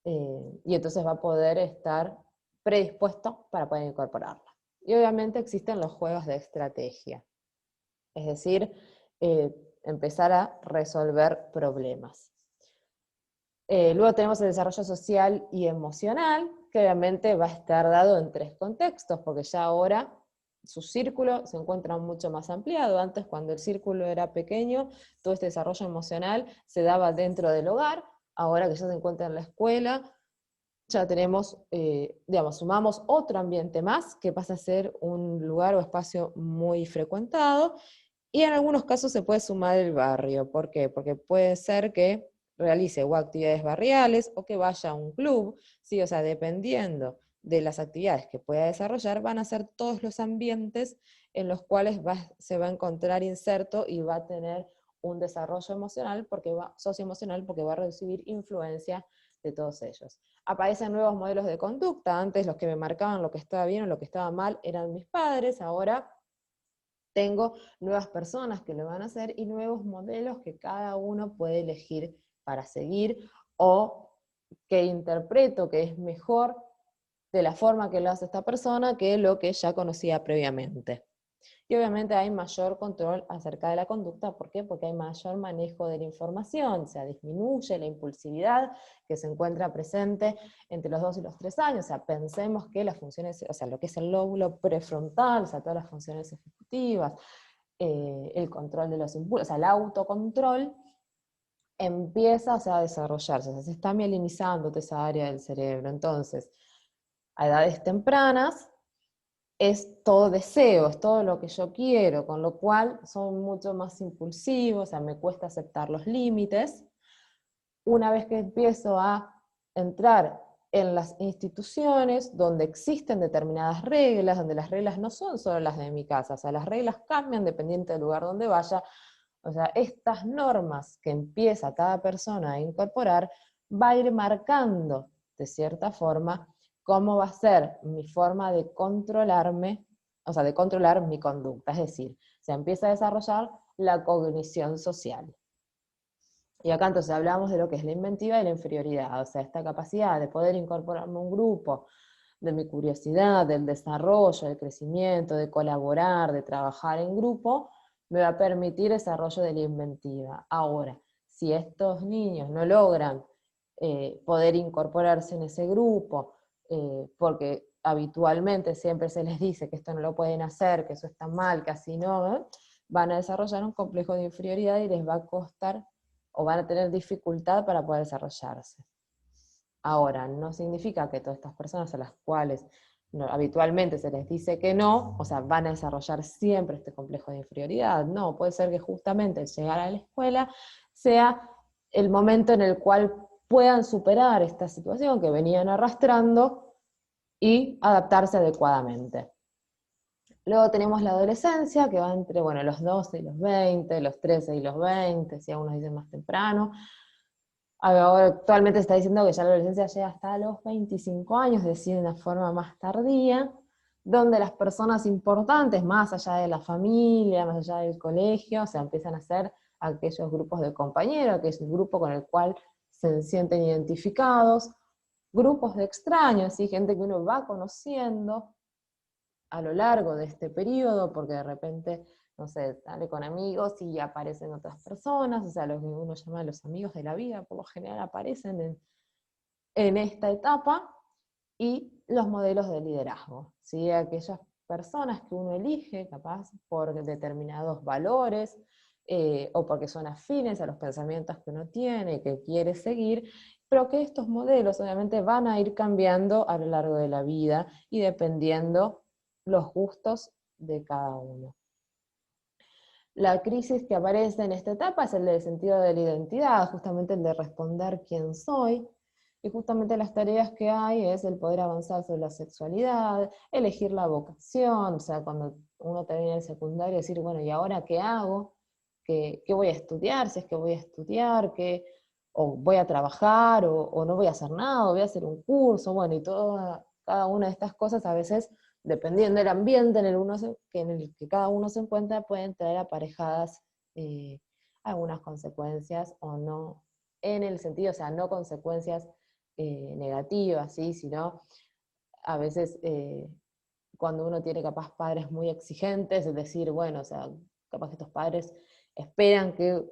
S1: y entonces va a poder estar predispuesto para poder incorporarla. Y obviamente existen los juegos de estrategia, es decir, empezar a resolver problemas. Luego tenemos el desarrollo social y emocional, que obviamente va a estar dado en 3 contextos, porque ya ahora su círculo se encuentra mucho más ampliado. Antes, cuando el círculo era pequeño, todo este desarrollo emocional se daba dentro del hogar. Ahora que ya se encuentra en la escuela, ya tenemos, digamos, sumamos otro ambiente más que pasa a ser un lugar o espacio muy frecuentado, y en algunos casos se puede sumar el barrio. ¿Por qué? Porque puede ser que realice o actividades barriales o que vaya a un club, ¿sí? O sea, dependiendo de las actividades que pueda desarrollar van a ser todos los ambientes en los cuales se va a encontrar inserto y va a tener un desarrollo emocional, socioemocional, porque va a recibir influencia de todos ellos. Aparecen nuevos modelos de conducta. Antes los que me marcaban lo que estaba bien o lo que estaba mal eran mis padres, ahora tengo nuevas personas que lo van a hacer y nuevos modelos que cada uno puede elegir para seguir, o que interpreto que es mejor de la forma que lo hace esta persona que lo que ya conocía previamente. Y obviamente hay mayor control acerca de la conducta. ¿Por qué? Porque hay mayor manejo de la información, o sea, disminuye la impulsividad que se encuentra presente entre los 2 y los 3 años. O sea, pensemos que las funciones, o sea, lo que es el lóbulo prefrontal, o sea, todas las funciones ejecutivas, el control de los impulsos, o sea, el autocontrol, empieza, o sea, a desarrollarse, o sea, se está mielinizando toda esa área del cerebro. Entonces, a edades tempranas, es todo deseo, es todo lo que yo quiero, con lo cual son mucho más impulsivos, o sea, me cuesta aceptar los límites. Una vez que empiezo a entrar en las instituciones donde existen determinadas reglas, donde las reglas no son solo las de mi casa, o sea, las reglas cambian dependiente del lugar donde vaya, o sea, estas normas que empieza cada persona a incorporar va a ir marcando, de cierta forma, cómo va a ser mi forma de controlarme, o sea, de controlar mi conducta. Es decir, se empieza a desarrollar la cognición social. Y acá entonces hablamos de lo que es la inventiva y la inferioridad, o sea, esta capacidad de poder incorporarme a un grupo, de mi curiosidad, del desarrollo, del crecimiento, de colaborar, de trabajar en grupo, me va a permitir desarrollo de la inventiva. Ahora, si estos niños no logran poder incorporarse en ese grupo, porque habitualmente siempre se les dice que esto no lo pueden hacer, que eso está mal, que así no, van a desarrollar un complejo de inferioridad y les va a costar o van a tener dificultad para poder desarrollarse. Ahora, no significa que todas estas personas a las cuales habitualmente se les dice que no, o sea, van a desarrollar siempre este complejo de inferioridad. No, puede ser que justamente el llegar a la escuela sea el momento en el cual puedan superar esta situación que venían arrastrando y adaptarse adecuadamente. Luego tenemos la adolescencia, que va entre, bueno, los 12 y los 20, los 13 y los 20, si algunos dicen más temprano. Ahora actualmente se está diciendo que ya la adolescencia llega hasta los 25 años, es decir, de una forma más tardía, donde las personas importantes, más allá de la familia, más allá del colegio, se empiezan a hacer aquellos grupos de compañeros, que es el grupo con el cual se sienten identificados, grupos de extraños, ¿sí? Gente que uno va conociendo a lo largo de este periodo, porque de repente, no sé, sale con amigos y aparecen otras personas, o sea, lo que uno llama los amigos de la vida, por lo general aparecen en esta etapa, y los modelos de liderazgo, ¿sí? Aquellas personas que uno elige, capaz, por determinados valores, o porque son afines a los pensamientos que uno tiene, que quiere seguir, pero que estos modelos obviamente van a ir cambiando a lo largo de la vida y dependiendo los gustos de cada uno. La crisis que aparece en esta etapa es el del sentido de la identidad, justamente el de responder quién soy, y justamente las tareas que hay es el poder avanzar sobre la sexualidad, elegir la vocación, o sea, cuando uno termina el secundario, decir, bueno, ¿y ahora qué hago? ¿Qué voy a estudiar? Si es que voy a estudiar, o voy a trabajar, o no voy a hacer nada, o voy a hacer un curso, bueno, y cada una de estas cosas a veces, dependiendo del ambiente en el que cada uno se encuentra, pueden traer aparejadas algunas consecuencias o no, en el sentido, o sea, no consecuencias negativas, ¿sí? Sino a veces cuando uno tiene capaz padres muy exigentes, es decir, bueno, o sea, capaz que estos padres esperan que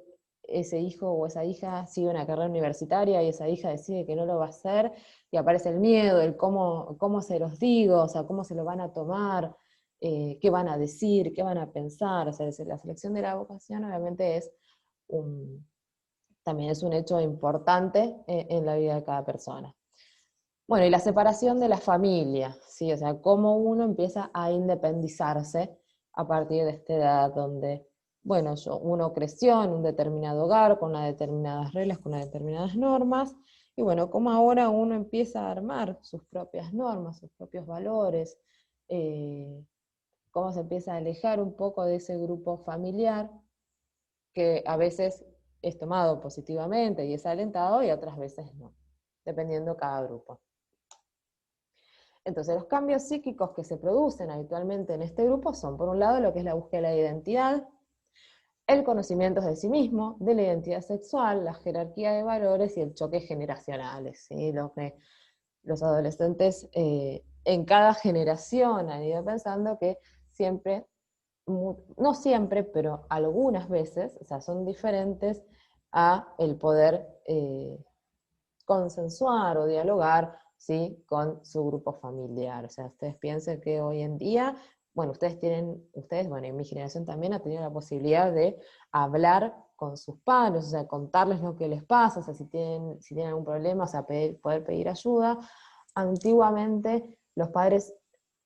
S1: ese hijo o esa hija siga una carrera universitaria y esa hija decide que no lo va a hacer, y aparece el miedo, el cómo se los digo, o sea, cómo se lo van a tomar, qué van a decir, qué van a pensar, o sea, la selección de la vocación obviamente también es un hecho importante en la vida de cada persona. Bueno, y la separación de la familia, ¿sí? O sea, cómo uno empieza a independizarse a partir de esta edad donde bueno, uno creció en un determinado hogar, con unas determinadas reglas, con unas determinadas normas, y bueno, como ahora uno empieza a armar sus propias normas, sus propios valores, cómo se empieza a alejar un poco de ese grupo familiar, que a veces es tomado positivamente y es alentado, y otras veces no, dependiendo cada grupo. Entonces, los cambios psíquicos que se producen habitualmente en este grupo son, por un lado, lo que es la búsqueda de la identidad, el conocimiento de sí mismo, de la identidad sexual, la jerarquía de valores y el choque generacional, ¿sí? Lo que los adolescentes en cada generación han ido pensando que siempre, no siempre, pero algunas veces, o sea, son diferentes a el poder consensuar o dialogar, ¿sí?, con su grupo familiar. O sea, ustedes piensen que hoy en día, bueno, bueno, en mi generación también ha tenido la posibilidad de hablar con sus padres, o sea, contarles lo que les pasa, o sea, si tienen algún problema, o sea, poder pedir ayuda. Antiguamente, los padres,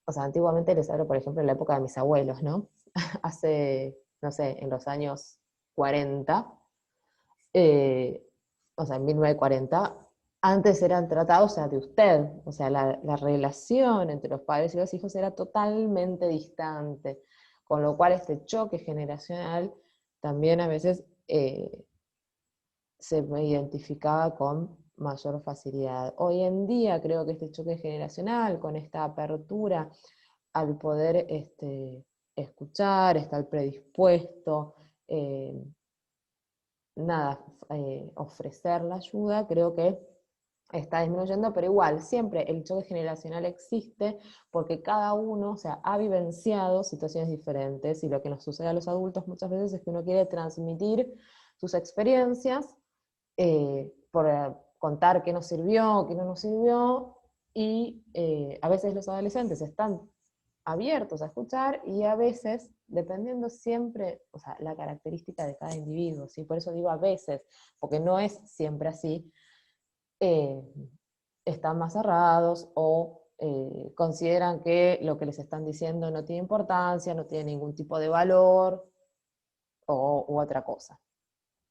S1: o sea, antiguamente les hablo, por ejemplo, en la época de mis abuelos, ¿no? Hace, no sé, en los años 40, eh, o sea, en 1940, antes eran tratados, o sea, de usted, o sea, la relación entre los padres y los hijos era totalmente distante, con lo cual este choque generacional también a veces se me identificaba con mayor facilidad. Hoy en día creo que este choque generacional, con esta apertura al poder escuchar, estar predispuesto, eh, nada, ofrecer la ayuda, creo que está disminuyendo, pero igual, siempre el choque generacional existe porque cada uno, o sea, ha vivenciado situaciones diferentes, y lo que nos sucede a los adultos muchas veces es que uno quiere transmitir sus experiencias, por contar qué nos sirvió, qué no nos sirvió, y a veces los adolescentes están abiertos a escuchar, y a veces, dependiendo siempre, o sea, la característica de cada individuo, ¿sí? Por eso digo a veces, porque no es siempre así, eh, están más cerrados o consideran que lo que les están diciendo no tiene importancia, no tiene ningún tipo de valor u otra cosa.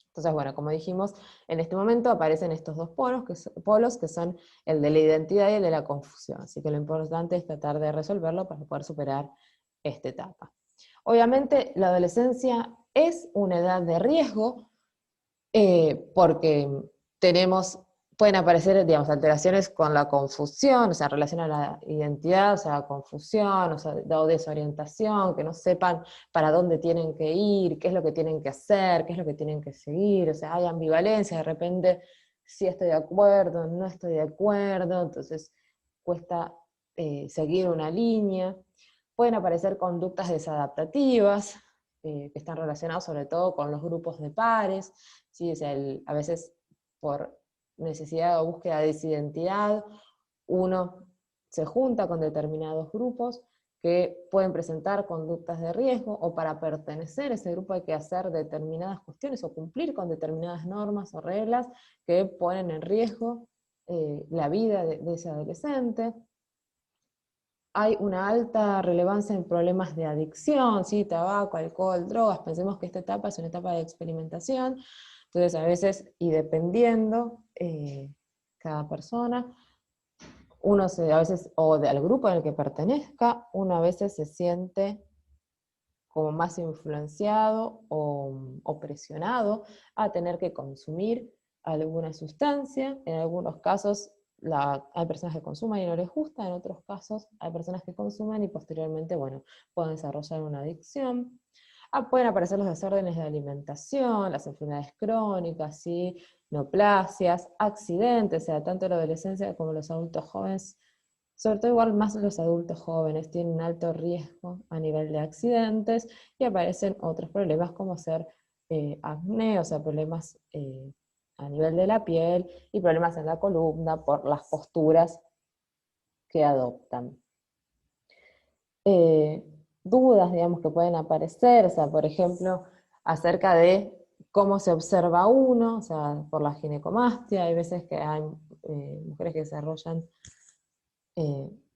S1: Entonces, bueno, como dijimos, en este momento aparecen estos dos polos que son el de la identidad y el de la confusión. Así que lo importante es tratar de resolverlo para poder superar esta etapa. Obviamente, la adolescencia es una edad de riesgo, porque pueden aparecer, digamos, alteraciones con la confusión, o sea, en relación a la identidad, o sea, confusión, o desorientación, que no sepan para dónde tienen que ir, qué es lo que tienen que hacer, qué es lo que tienen que seguir, o sea, hay ambivalencia, de repente, sí estoy de acuerdo, no estoy de acuerdo, entonces cuesta seguir una línea. Pueden aparecer conductas desadaptativas, que están relacionadas sobre todo con los grupos de pares, ¿sí? O sea, a veces por necesidad o búsqueda de desidentidad, uno se junta con determinados grupos que pueden presentar conductas de riesgo, o para pertenecer a ese grupo hay que hacer determinadas cuestiones o cumplir con determinadas normas o reglas que ponen en riesgo la vida de ese adolescente. Hay una alta relevancia en problemas de adicción, ¿sí? Tabaco, alcohol, drogas. Pensemos que esta etapa es una etapa de experimentación, entonces a veces, y dependiendo cada persona, a veces, o al grupo en el que pertenezca, uno a veces se siente como más influenciado o presionado a tener que consumir alguna sustancia. En algunos casos hay personas que consumen y no les gusta, en otros casos hay personas que consumen y posteriormente, bueno, pueden desarrollar una adicción. Pueden aparecer los desórdenes de alimentación, las enfermedades crónicas, ¿sí? Neoplasias, accidentes, o sea, tanto la adolescencia como los adultos jóvenes, sobre todo igual más los adultos jóvenes, tienen un alto riesgo a nivel de accidentes, y aparecen otros problemas como ser acné, o sea, problemas a nivel de la piel, y problemas en la columna por las posturas que adoptan. Eh, Dudas, digamos, que pueden aparecer, o sea, por ejemplo, acerca de cómo se observa uno, o sea, por la ginecomastia. Hay veces que hay mujeres que desarrollan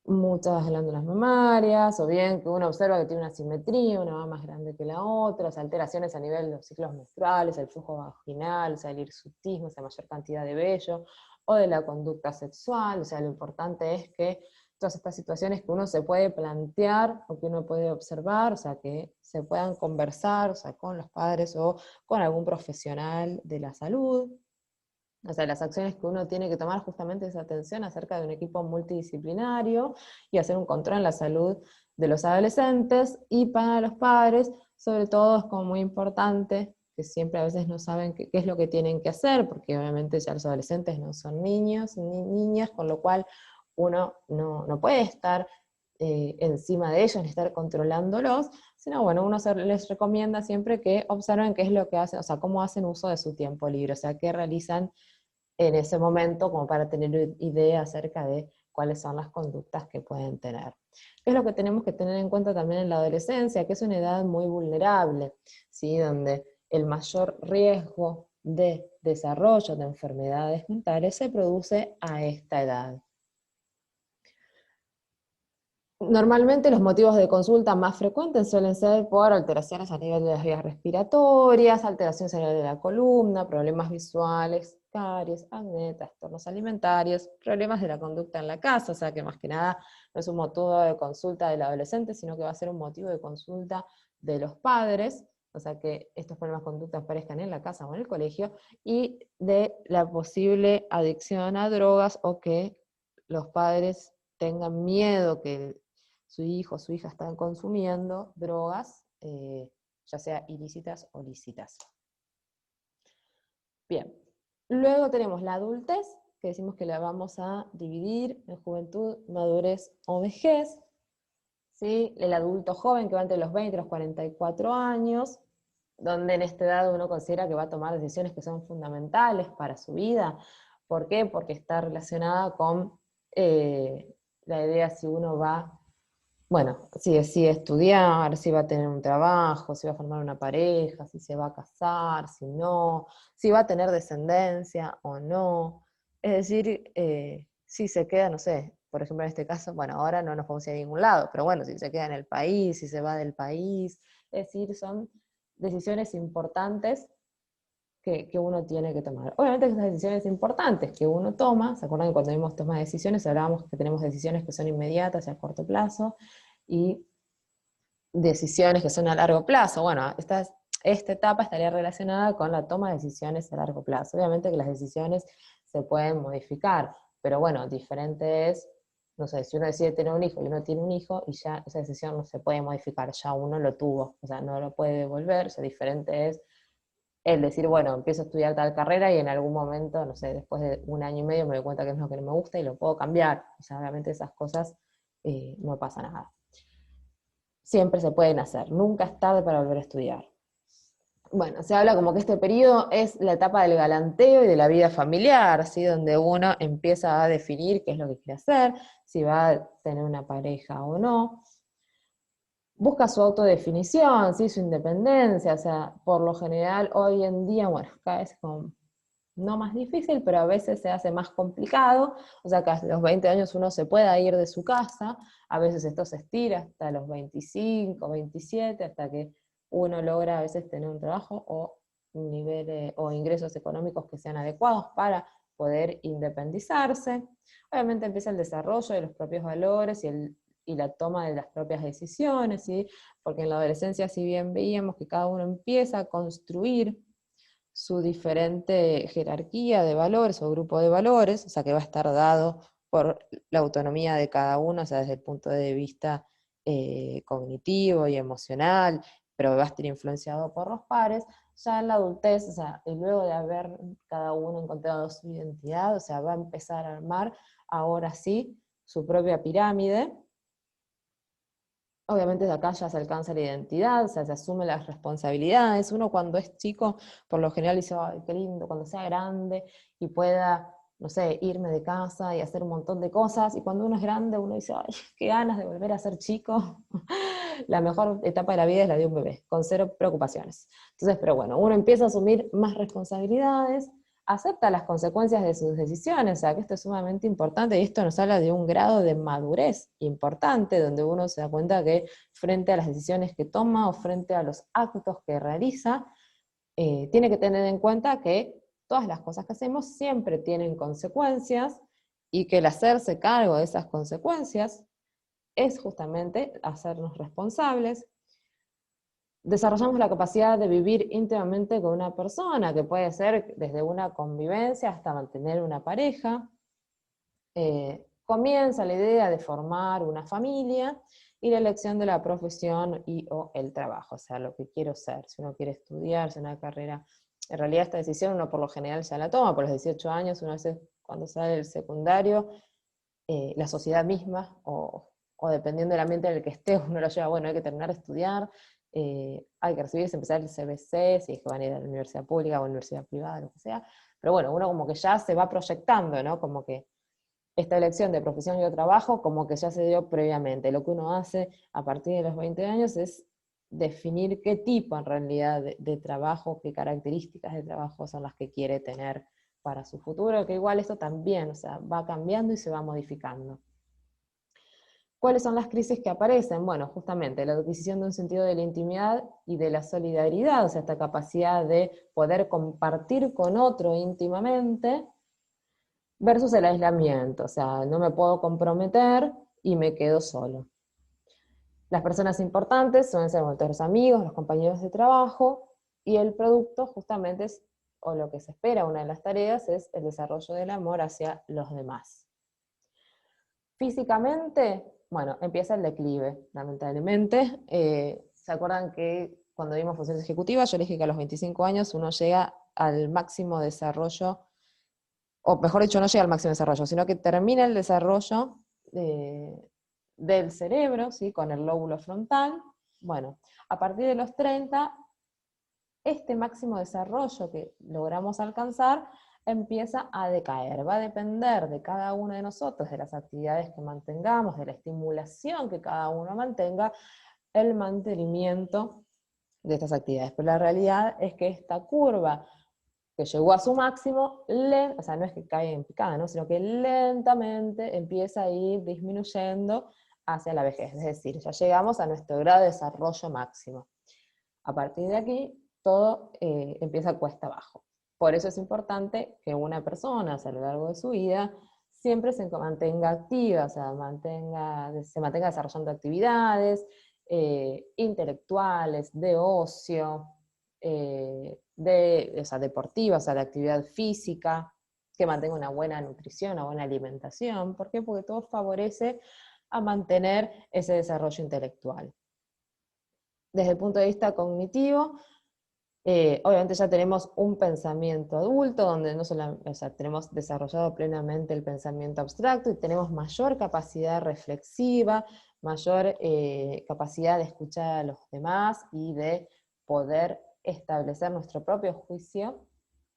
S1: muchas glándulas mamarias, o bien que uno observa que tiene una asimetría, una va más grande que la otra, o sea, alteraciones a nivel de los ciclos menstruales, el flujo vaginal, o sea, el hirsutismo, o sea, mayor cantidad de vello, o de la conducta sexual, o sea, lo importante es que todas estas situaciones que uno se puede plantear, o que uno puede observar, o sea, que se puedan conversar, o sea, con los padres o con algún profesional de la salud. O sea, las acciones que uno tiene que tomar justamente es atención acerca de un equipo multidisciplinario y hacer un control en la salud de los adolescentes, y para los padres, sobre todo es como muy importante, que siempre a veces no saben qué es lo que tienen que hacer, porque obviamente ya los adolescentes no son niños ni niñas, con lo cual uno no puede estar encima de ellos ni estar controlándolos, sino bueno, uno les recomienda siempre que observen qué es lo que hacen, o sea, cómo hacen uso de su tiempo libre, o sea, qué realizan en ese momento, como para tener idea acerca de cuáles son las conductas que pueden tener. ¿Qué es lo que tenemos que tener en cuenta también en la adolescencia? Que es una edad muy vulnerable, ¿sí? Donde el mayor riesgo de desarrollo de enfermedades mentales se produce a esta edad. Normalmente los motivos de consulta más frecuentes suelen ser por alteraciones a nivel de las vías respiratorias, alteraciones a nivel de la columna, problemas visuales, caries, acné, trastornos alimentarios, problemas de la conducta en la casa, o sea que más que nada no es un motivo de consulta del adolescente, sino que va a ser un motivo de consulta de los padres, o sea que estos problemas de conducta aparezcan en la casa o en el colegio, y de la posible adicción a drogas o que los padres tengan miedo que su hijo o su hija están consumiendo drogas, ya sea ilícitas o lícitas. Bien, luego tenemos la adultez, que decimos que la vamos a dividir en juventud, madurez o vejez. ¿Sí? El adulto joven que va entre los 20 y los 44 años, donde en esta edad uno considera que va a tomar decisiones que son fundamentales para su vida. ¿Por qué? Porque está relacionada con la idea si uno va, bueno, si decide estudiar, si va a tener un trabajo, si va a formar una pareja, si se va a casar, si no, si va a tener descendencia o no. Es decir, si se queda, no sé, por ejemplo en este caso, bueno, ahora no nos vamos a ir a ningún lado, pero bueno, si se queda en el país, si se va del país, es decir, son decisiones importantes que uno tiene que tomar. Obviamente que esas decisiones importantes que uno toma, ¿se acuerdan que cuando vimos toma de decisiones hablábamos que tenemos decisiones que son inmediatas y a corto plazo, y decisiones que son a largo plazo? Bueno, esta etapa estaría relacionada con la toma de decisiones a largo plazo. Obviamente que las decisiones se pueden modificar, pero bueno, diferente es, no sé, si uno decide tener un hijo y uno tiene un hijo y ya esa decisión no se puede modificar, ya uno lo tuvo, o sea, no lo puede devolver. O sea, diferente es el decir, bueno, empiezo a estudiar tal carrera y en algún momento, no sé, después de un año y medio me doy cuenta que es lo que no me gusta y lo puedo cambiar. O sea, obviamente esas cosas no pasa nada. Siempre se pueden hacer, nunca es tarde para volver a estudiar. Bueno, se habla como que este periodo es la etapa del galanteo y de la vida familiar, ¿sí? Donde uno empieza a definir qué es lo que quiere hacer, si va a tener una pareja o no. Busca su autodefinición, ¿sí? Su independencia, o sea, por lo general hoy en día, bueno, cada vez es como no más difícil, pero a veces se hace más complicado, o sea que a los 20 años uno se pueda ir de su casa, a veces esto se estira hasta los 25, 27, hasta que uno logra a veces tener un trabajo o niveles o ingresos económicos que sean adecuados para poder independizarse. Obviamente empieza el desarrollo de los propios valores y la toma de las propias decisiones, ¿sí? Porque en la adolescencia, si bien veíamos que cada uno empieza a construir su diferente jerarquía de valores o grupo de valores, o sea que va a estar dado por la autonomía de cada uno, o sea, desde el punto de vista cognitivo y emocional, pero va a estar influenciado por los pares. Ya en la adultez, o sea, y luego de haber cada uno encontrado su identidad, o sea, va a empezar a armar ahora sí su propia pirámide. Obviamente de acá ya se alcanza la identidad, o sea, se asume las responsabilidades. Uno cuando es chico, por lo general dice, ay, qué lindo, cuando sea grande y pueda, no sé, irme de casa y hacer un montón de cosas. Y cuando uno es grande, uno dice, ay, qué ganas de volver a ser chico. La mejor etapa de la vida es la de un bebé, con cero preocupaciones. Entonces, pero bueno, uno empieza a asumir más responsabilidades, acepta las consecuencias de sus decisiones, o sea que esto es sumamente importante y esto nos habla de un grado de madurez importante, donde uno se da cuenta que frente a las decisiones que toma o frente a los actos que realiza, tiene que tener en cuenta que todas las cosas que hacemos siempre tienen consecuencias y que el hacerse cargo de esas consecuencias es justamente hacernos responsables. Desarrollamos la capacidad de vivir íntimamente con una persona, que puede ser desde una convivencia hasta mantener una pareja. Comienza la idea de formar una familia y la elección de la profesión y o el trabajo, o sea, lo que quiero ser, si uno quiere estudiar, si una carrera. En realidad esta decisión uno por lo general ya la toma, por los 18 años, una vez cuando sale del secundario, la sociedad misma, o dependiendo del ambiente en el que esté, uno lo lleva, bueno, hay que terminar de estudiar, hay que recibirse, empezar el CBC, si es que van a ir a la universidad pública o universidad privada, lo que sea, pero bueno, uno como que ya se va proyectando, ¿no? Como que esta elección de profesión y de trabajo como que ya se dio previamente. Lo que uno hace a partir de los 20 años es definir qué tipo en realidad de trabajo, qué características de trabajo son las que quiere tener para su futuro, que igual esto también, o sea, va cambiando y se va modificando. ¿Cuáles son las crisis que aparecen? Bueno, justamente la adquisición de un sentido de la intimidad y de la solidaridad, o sea, esta capacidad de poder compartir con otro íntimamente, versus el aislamiento, o sea, no me puedo comprometer y me quedo solo. Las personas importantes suelen ser nuestros amigos, los compañeros de trabajo, y el producto justamente es, o lo que se espera, una de las tareas, es el desarrollo del amor hacia los demás. Físicamente, bueno, empieza el declive, lamentablemente. ¿Se acuerdan que cuando vimos funciones ejecutivas, yo les dije que a los 25 años uno llega al máximo desarrollo, o mejor dicho, no llega al máximo desarrollo, sino que termina el desarrollo del cerebro, ¿sí? Con el lóbulo frontal? Bueno, a partir de los 30, este máximo desarrollo que logramos alcanzar empieza a decaer. Va a depender de cada uno de nosotros, de las actividades que mantengamos, de la estimulación que cada uno mantenga, el mantenimiento de estas actividades. Pero la realidad es que esta curva que llegó a su máximo, o sea, no es que cae en picada, ¿no? Sino que lentamente empieza a ir disminuyendo hacia la vejez. Es decir, ya llegamos a nuestro grado de desarrollo máximo. A partir de aquí, todo empieza cuesta abajo. Por eso es importante que una persona, o sea, a lo largo de su vida, siempre se mantenga activa, o sea, se mantenga desarrollando actividades intelectuales, de ocio, o sea, deportiva, o sea, de actividad física, que mantenga una buena nutrición, una buena alimentación. ¿Por qué? Porque todo favorece a mantener ese desarrollo intelectual. Desde el punto de vista cognitivo, obviamente ya tenemos un pensamiento adulto, donde no solo, o sea, tenemos desarrollado plenamente el pensamiento abstracto y tenemos mayor capacidad reflexiva, mayor capacidad de escuchar a los demás y de poder establecer nuestro propio juicio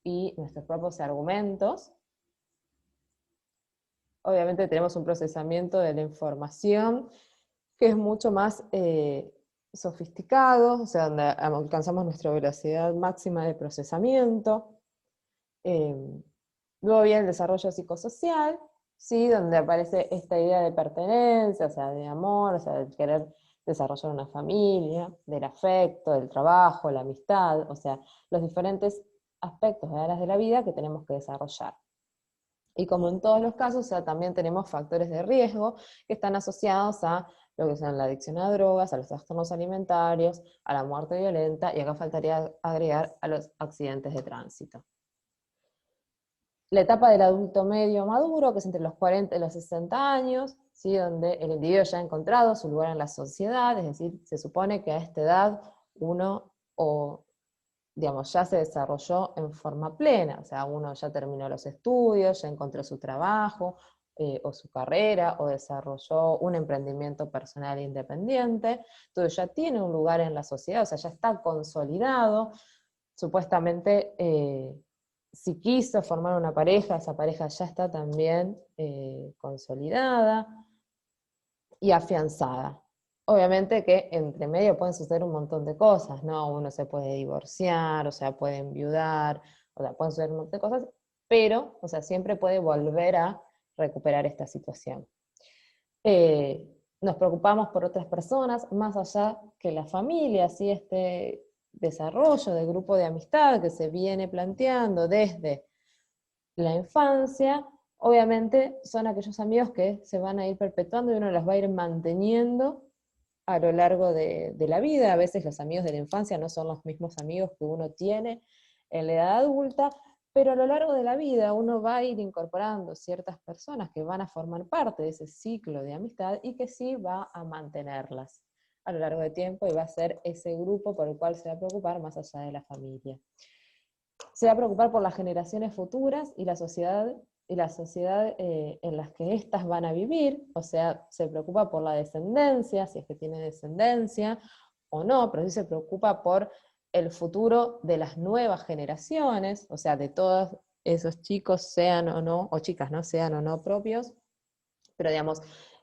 S1: y nuestros propios argumentos. Obviamente tenemos un procesamiento de la información que es mucho más sofisticado, o sea, donde alcanzamos nuestra velocidad máxima de procesamiento. Luego viene el desarrollo psicosocial, ¿sí? Donde aparece esta idea de pertenencia, o sea, de amor, o sea, de querer desarrollar una familia, del afecto, del trabajo, la amistad, o sea, los diferentes aspectos de áreas de la vida que tenemos que desarrollar. Y como en todos los casos, o sea, también tenemos factores de riesgo que están asociados a lo que son la adicción a drogas, a los trastornos alimentarios, a la muerte violenta, y acá faltaría agregar a los accidentes de tránsito. La etapa del adulto medio maduro, que es entre los 40 y los 60 años, ¿sí? Donde el individuo ya ha encontrado su lugar en la sociedad, es decir, se supone que a esta edad uno digamos, ya se desarrolló en forma plena, o sea, uno ya terminó los estudios, ya encontró su trabajo, o su carrera, o desarrolló un emprendimiento personal independiente, entonces ya tiene un lugar en la sociedad, o sea, ya está consolidado, supuestamente, si quiso formar una pareja, esa pareja ya está también consolidada y afianzada. Obviamente que entre medio pueden suceder un montón de cosas, ¿no? Uno se puede divorciar, o sea, puede enviudar, o sea, pueden suceder un montón de cosas, pero, o sea, siempre puede volver a recuperar esta situación. Nos preocupamos por otras personas, más allá que la familia, así este desarrollo de grupo de amistad que se viene planteando desde la infancia, obviamente son aquellos amigos que se van a ir perpetuando y uno los va a ir manteniendo a lo largo de la vida. A veces los amigos de la infancia no son los mismos amigos que uno tiene en la edad adulta, pero a lo largo de la vida uno va a ir incorporando ciertas personas que van a formar parte de ese ciclo de amistad y que sí va a mantenerlas a lo largo del tiempo y va a ser ese grupo por el cual se va a preocupar más allá de la familia. Se va a preocupar por las generaciones futuras y la sociedad en las que éstas van a vivir, o sea, se preocupa por la descendencia, si es que tiene descendencia o no, pero sí se preocupa por el futuro de las nuevas generaciones, o sea, de todos esos chicos, sean o no, o chicas, ¿no? Sean o no propios, pero digamos,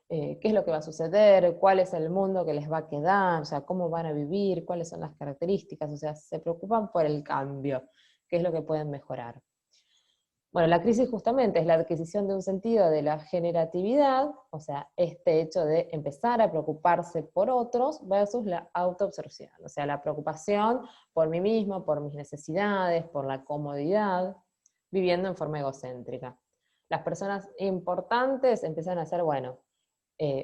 S1: qué es lo que va a suceder, cuál es el mundo que les va a quedar, o sea, cómo van a vivir, cuáles son las características, o sea, se preocupan por el cambio, qué es lo que pueden mejorar. Bueno, la crisis justamente es la adquisición de un sentido de la generatividad, o sea, este hecho de empezar a preocuparse por otros versus la autoobservación, o sea, la preocupación por mí mismo, por mis necesidades, por la comodidad, viviendo en forma egocéntrica. Las personas importantes empiezan a ser, bueno,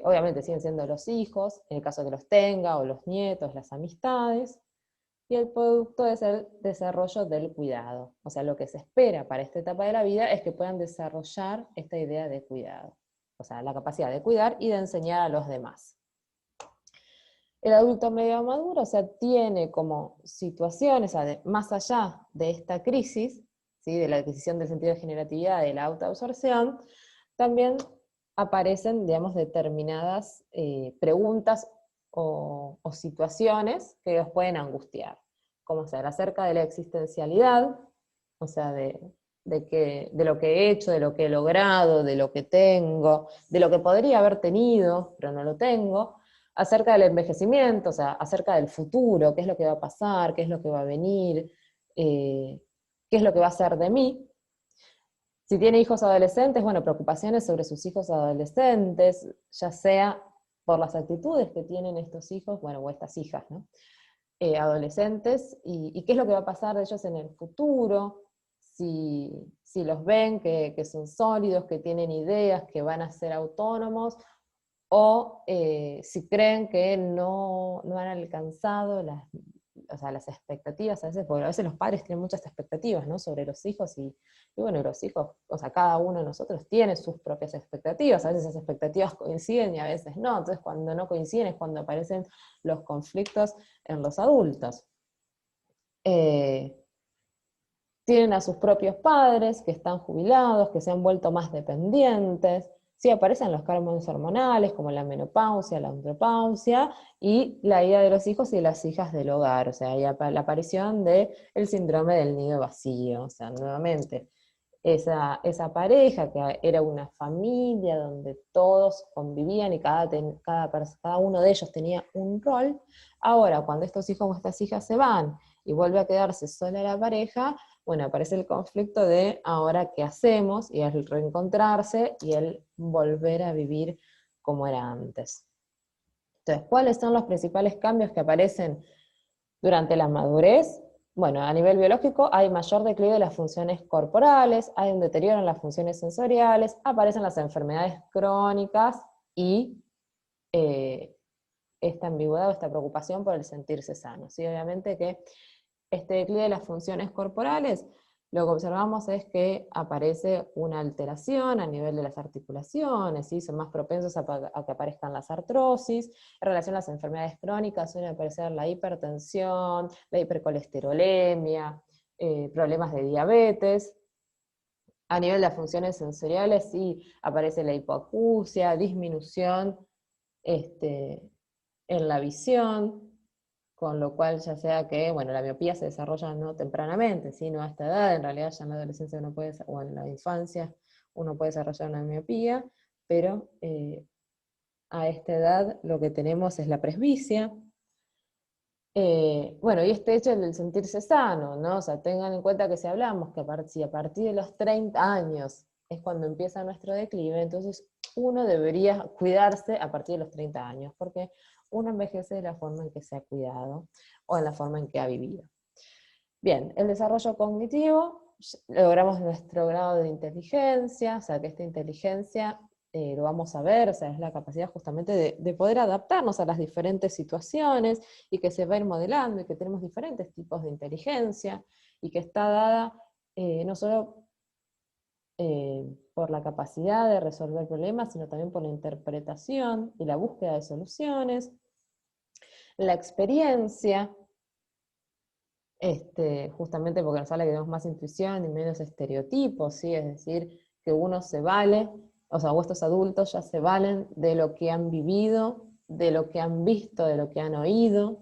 S1: obviamente siguen siendo los hijos, en el caso que los tenga, o los nietos, las amistades, y el producto es el desarrollo del cuidado. O sea, lo que se espera para esta etapa de la vida es que puedan desarrollar esta idea de cuidado. O sea, la capacidad de cuidar y de enseñar a los demás. El adulto medio maduro, o sea, tiene como situaciones, más allá de esta crisis, ¿sí? De la adquisición del sentido de generatividad, de la autoabsorción, también aparecen, digamos, determinadas preguntas o situaciones que los pueden angustiar, como ser acerca de la existencialidad, o sea, de lo que he hecho, de lo que he logrado, de lo que tengo, de lo que podría haber tenido, pero no lo tengo, acerca del envejecimiento, o sea, acerca del futuro, qué es lo que va a pasar, qué es lo que va a venir, qué es lo que va a ser de mí. Si tiene hijos adolescentes, bueno, preocupaciones sobre sus hijos adolescentes, ya sea por las actitudes que tienen estos hijos, bueno, o estas hijas, ¿no? Adolescentes, y qué es lo que va a pasar de ellos en el futuro, si los ven que son sólidos, que tienen ideas, que van a ser autónomos, o si creen que no han alcanzado o sea, las expectativas, a veces, porque a veces los padres tienen muchas expectativas, ¿no? Sobre los hijos, y bueno, los hijos, o sea, cada uno de nosotros tiene sus propias expectativas, a veces esas expectativas coinciden y a veces no, entonces cuando no coinciden es cuando aparecen los conflictos en los adultos. Eh, Tienen a sus propios padres que están jubilados, que se han vuelto más dependientes. Sí, aparecen los cambios hormonales como la menopausia, la andropausia y la ida de los hijos y las hijas del hogar, o sea, la aparición del síndrome del nido vacío, o sea, nuevamente, esa pareja que era una familia donde todos convivían y cada uno de ellos tenía un rol, ahora cuando estos hijos o estas hijas se van y vuelve a quedarse sola la pareja, bueno, aparece el conflicto de ahora qué hacemos, y el reencontrarse y el volver a vivir como era antes. Entonces, ¿cuáles son los principales cambios que aparecen durante la madurez? Bueno, a nivel biológico hay mayor declive de las funciones corporales, hay un deterioro en las funciones sensoriales, aparecen las enfermedades crónicas y esta ambigüedad o esta preocupación por el sentirse sano. ¿Sí? Obviamente que este declive de las funciones corporales, lo que observamos es que aparece una alteración a nivel de las articulaciones, ¿sí? Son más propensos a que aparezcan las artrosis. En relación a las enfermedades crónicas suele aparecer la hipertensión, la hipercolesterolemia, problemas de diabetes. A nivel de las funciones sensoriales sí aparece la hipoacusia, disminución en la visión, con lo cual ya sea que, bueno, la miopía se desarrolla no tempranamente, sino a esta edad, en realidad ya en la adolescencia uno puede, o en la infancia uno puede desarrollar una miopía, pero a esta edad lo que tenemos es la presbicia. Bueno, y este hecho del sentirse sano, ¿no? O sea, tengan en cuenta que si hablamos que si a partir de los 30 años es cuando empieza nuestro declive, entonces uno debería cuidarse a partir de los 30 años, porque uno envejece de la forma en que se ha cuidado o en la forma en que ha vivido. Bien, el desarrollo cognitivo, logramos nuestro grado de inteligencia, o sea que esta inteligencia lo vamos a ver, o sea, es la capacidad justamente de poder adaptarnos a las diferentes situaciones y que se va a ir modelando y que tenemos diferentes tipos de inteligencia y que está dada no solo por la capacidad de resolver problemas, sino también por la interpretación y la búsqueda de soluciones, la experiencia, justamente porque nos habla que tenemos más intuición y menos estereotipos, ¿sí? Es decir, que uno se vale, o sea, estos adultos ya se valen de lo que han vivido, de lo que han visto, de lo que han oído,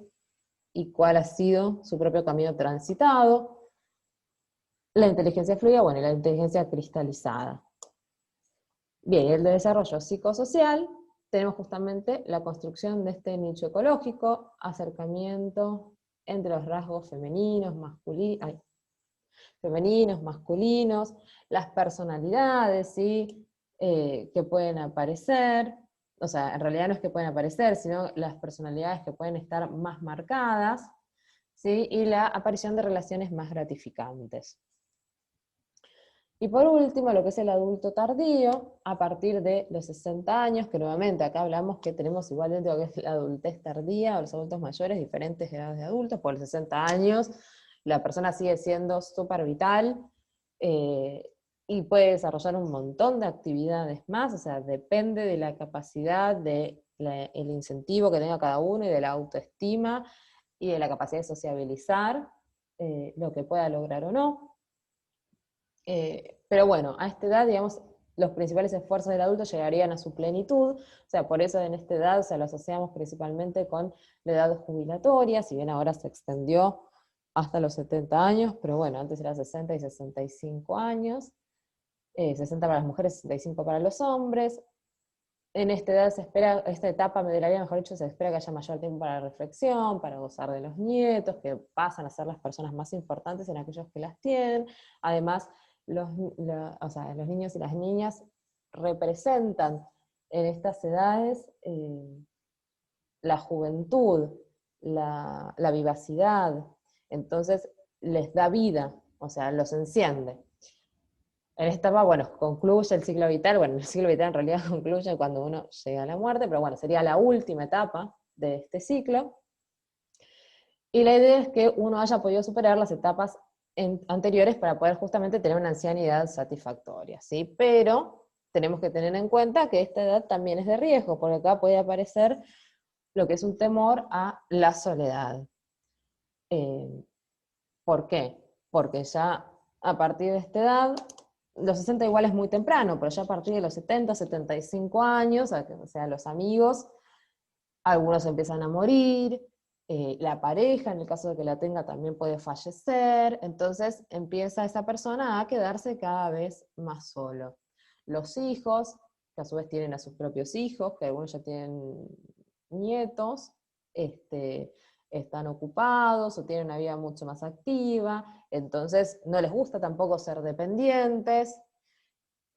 S1: y cuál ha sido su propio camino transitado. La inteligencia fluida, bueno, y la inteligencia cristalizada. Bien, y el de desarrollo psicosocial, tenemos justamente la construcción de este nicho ecológico, acercamiento entre los rasgos femeninos, masculinos, las personalidades, ¿sí? Que pueden aparecer, o sea, en realidad no es que pueden aparecer, sino las personalidades que pueden estar más marcadas, ¿sí? Y la aparición de relaciones más gratificantes. Y por último, lo que es el adulto tardío, a partir de los 60 años, que nuevamente acá hablamos que tenemos igual dentro de lo que es la adultez tardía, o los adultos mayores, diferentes edades de adultos, por los 60 años la persona sigue siendo súper vital, y puede desarrollar un montón de actividades más, o sea, depende de la capacidad, del incentivo que tenga cada uno y de la autoestima y de la capacidad de sociabilizar, lo que pueda lograr o no. Pero bueno, a esta edad, digamos, los principales esfuerzos del adulto llegarían a su plenitud, o sea, por eso en esta edad, o sea, lo asociamos principalmente con la edad jubilatoria, si bien ahora se extendió hasta los 70 años, pero bueno, antes era 60 y 65 años, 60 para las mujeres, 65 para los hombres. En esta edad se espera, esta etapa de la vida, mejor dicho, se espera que haya mayor tiempo para la reflexión, para gozar de los nietos, que pasan a ser las personas más importantes en aquellos que las tienen. Además, o sea, los niños y las niñas representan en estas edades la juventud, la vivacidad, entonces les da vida, o sea, los enciende. En esta etapa, bueno, concluye el ciclo vital, bueno, el ciclo vital en realidad concluye cuando uno llega a la muerte, pero bueno, sería la última etapa de este ciclo, y la idea es que uno haya podido superar las etapas anteriores para poder justamente tener una ancianidad satisfactoria, ¿sí? Pero tenemos que tener en cuenta que esta edad también es de riesgo, porque acá puede aparecer lo que es un temor a la soledad. Eh, ¿Por qué? Porque ya a partir de esta edad, los 60 igual es muy temprano, pero ya a partir de los 70, 75 años, o sea, los amigos, algunos empiezan a morir, la pareja, en el caso de que la tenga, también puede fallecer, entonces empieza esa persona a quedarse cada vez más solo. Los hijos, que a su vez tienen a sus propios hijos, que algunos ya tienen nietos, están ocupados o tienen una vida mucho más activa, entonces no les gusta tampoco ser dependientes,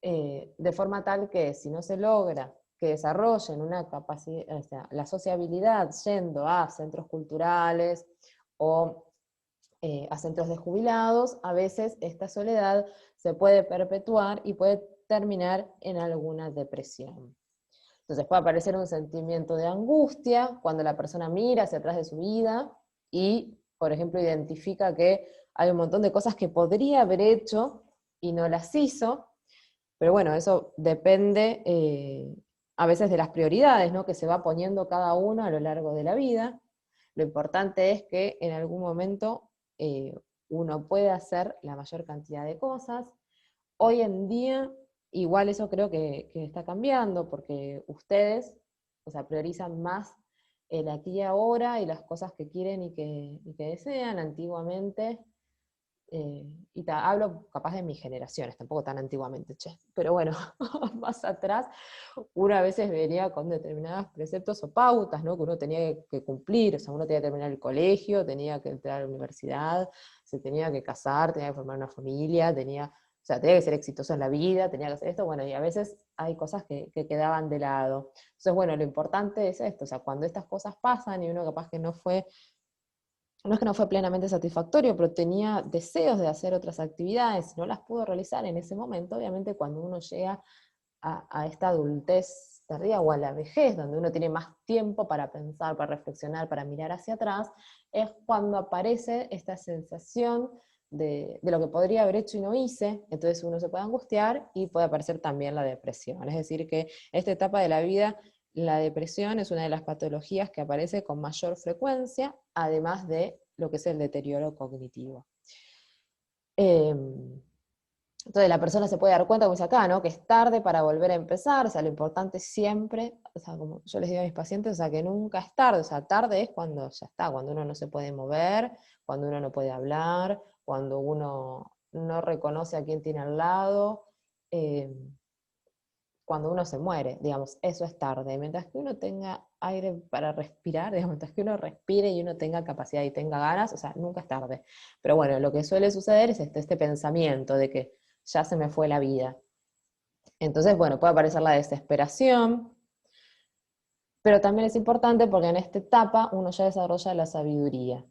S1: de forma tal que si no se logra que desarrollen una capacidad, o sea, la sociabilidad yendo a centros culturales o a centros de jubilados, a veces esta soledad se puede perpetuar y puede terminar en alguna depresión. Entonces puede aparecer un sentimiento de angustia cuando la persona mira hacia atrás de su vida y, por ejemplo, identifica que hay un montón de cosas que podría haber hecho y no las hizo, pero bueno, eso depende a veces de las prioridades, ¿no? Que se va poniendo cada uno a lo largo de la vida. Lo importante es que en algún momento uno puede hacer la mayor cantidad de cosas. Hoy en día, igual eso creo que está cambiando, porque ustedes, o sea, priorizan más el aquí y ahora y las cosas que quieren y que desean. Antiguamente Hablo capaz de mis generaciones, tampoco tan antiguamente, che, pero bueno, más atrás, uno a veces venía con determinados preceptos o pautas, ¿no? Que uno tenía que cumplir, o sea, uno tenía que terminar el colegio, tenía que entrar a la universidad, se tenía que casar, tenía que formar una familia, o sea, tenía que ser exitoso en la vida, tenía que hacer esto, bueno, y a veces hay cosas que quedaban de lado. Entonces, bueno, lo importante es esto, o sea, cuando estas cosas pasan y uno capaz que no es que no fue plenamente satisfactorio, pero tenía deseos de hacer otras actividades y no las pudo realizar en ese momento, obviamente cuando uno llega a esta adultez tardía o a la vejez, donde uno tiene más tiempo para pensar, para reflexionar, para mirar hacia atrás, es cuando aparece esta sensación de lo que podría haber hecho y no hice, entonces uno se puede angustiar y puede aparecer también la depresión. Es decir, que esta etapa de la vida, la depresión es una de las patologías que aparece con mayor frecuencia, además de lo que es el deterioro cognitivo. Entonces la persona se puede dar cuenta, como dice acá, ¿no? Que es tarde para volver a empezar, o sea, lo importante siempre, o sea, como yo les digo a mis pacientes, o sea, que nunca es tarde, o sea, tarde es cuando ya está, cuando uno no se puede mover, cuando uno no puede hablar, cuando uno no reconoce a quién tiene al lado, eh, cuando uno se muere, digamos, eso es tarde. Mientras que uno tenga aire para respirar, digamos, mientras que uno respire y uno tenga capacidad y tenga ganas, o sea, nunca es tarde. Pero bueno, lo que suele suceder es este pensamiento de que ya se me fue la vida. Entonces, bueno, puede aparecer la desesperación, pero también es importante porque en esta etapa uno ya desarrolla la sabiduría.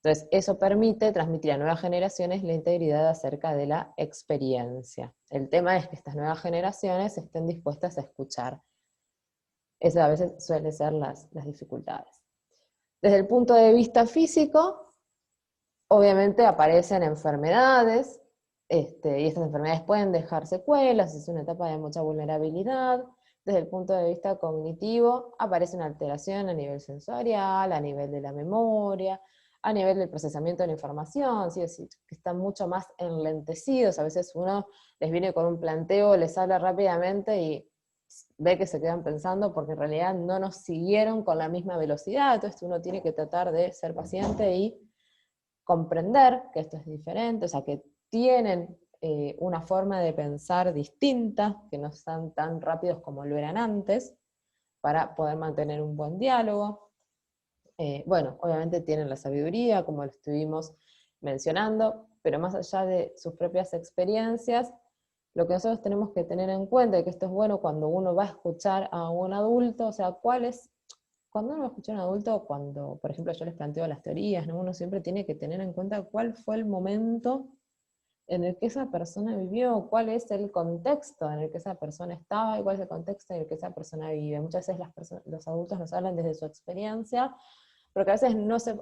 S1: Entonces, eso permite transmitir a nuevas generaciones la integridad acerca de la experiencia. El tema es que estas nuevas generaciones estén dispuestas a escuchar. Esas a veces suelen ser las dificultades. Desde el punto de vista físico, obviamente aparecen enfermedades, y estas enfermedades pueden dejar secuelas, es una etapa de mucha vulnerabilidad. Desde el punto de vista cognitivo, aparece una alteración a nivel sensorial, a nivel de la memoria, a nivel del procesamiento de la información, ¿sí? Es decir, que están mucho más enlentecidos. A veces uno les viene con un planteo, les habla rápidamente y ve que se quedan pensando porque en realidad no nos siguieron con la misma velocidad. Entonces uno tiene que tratar de ser paciente y comprender que esto es diferente, o sea, que tienen una forma de pensar distinta, que no están tan rápidos como lo eran antes, para poder mantener un buen diálogo. Bueno, obviamente tienen la sabiduría, como lo estuvimos mencionando, pero más allá de sus propias experiencias, lo que nosotros tenemos que tener en cuenta, y que esto es bueno cuando uno va a escuchar a un adulto, o sea, cuando uno escucha a un adulto, cuando, por ejemplo, yo les planteo las teorías, ¿no? Uno siempre tiene que tener en cuenta cuál fue el momento en el que esa persona vivió, cuál es el contexto en el que esa persona estaba y cuál es el contexto en el que esa persona vive. Muchas veces los adultos nos hablan desde su experiencia, pero que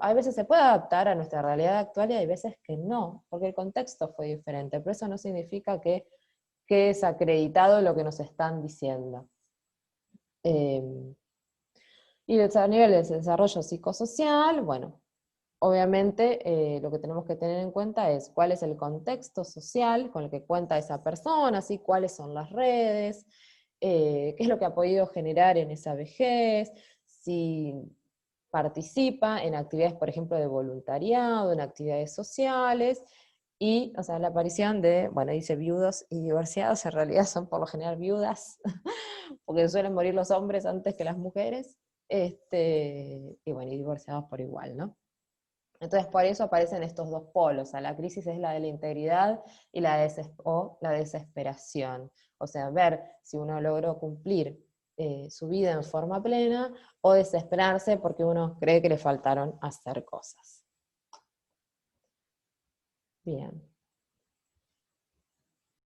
S1: a veces se puede adaptar a nuestra realidad actual y hay veces que no, porque el contexto fue diferente, pero eso no significa que es acreditado lo que nos están diciendo. Y a nivel de desarrollo psicosocial, bueno, obviamente lo que tenemos que tener en cuenta es cuál es el contexto social con el que cuenta esa persona, ¿sí? Cuáles son las redes, qué es lo que ha podido generar en esa vejez, si participa en actividades, por ejemplo, de voluntariado, en actividades sociales, y, o sea, la aparición de, bueno, dice viudos y divorciados, en realidad son por lo general viudas, porque suelen morir los hombres antes que las mujeres, y bueno, y divorciados por igual, ¿no? Entonces, por eso aparecen estos dos polos. O sea, la crisis es la de la integridad y la desesperación. O sea, ver si uno logró cumplir su vida en forma plena o desesperarse porque uno cree que le faltaron hacer cosas. Bien.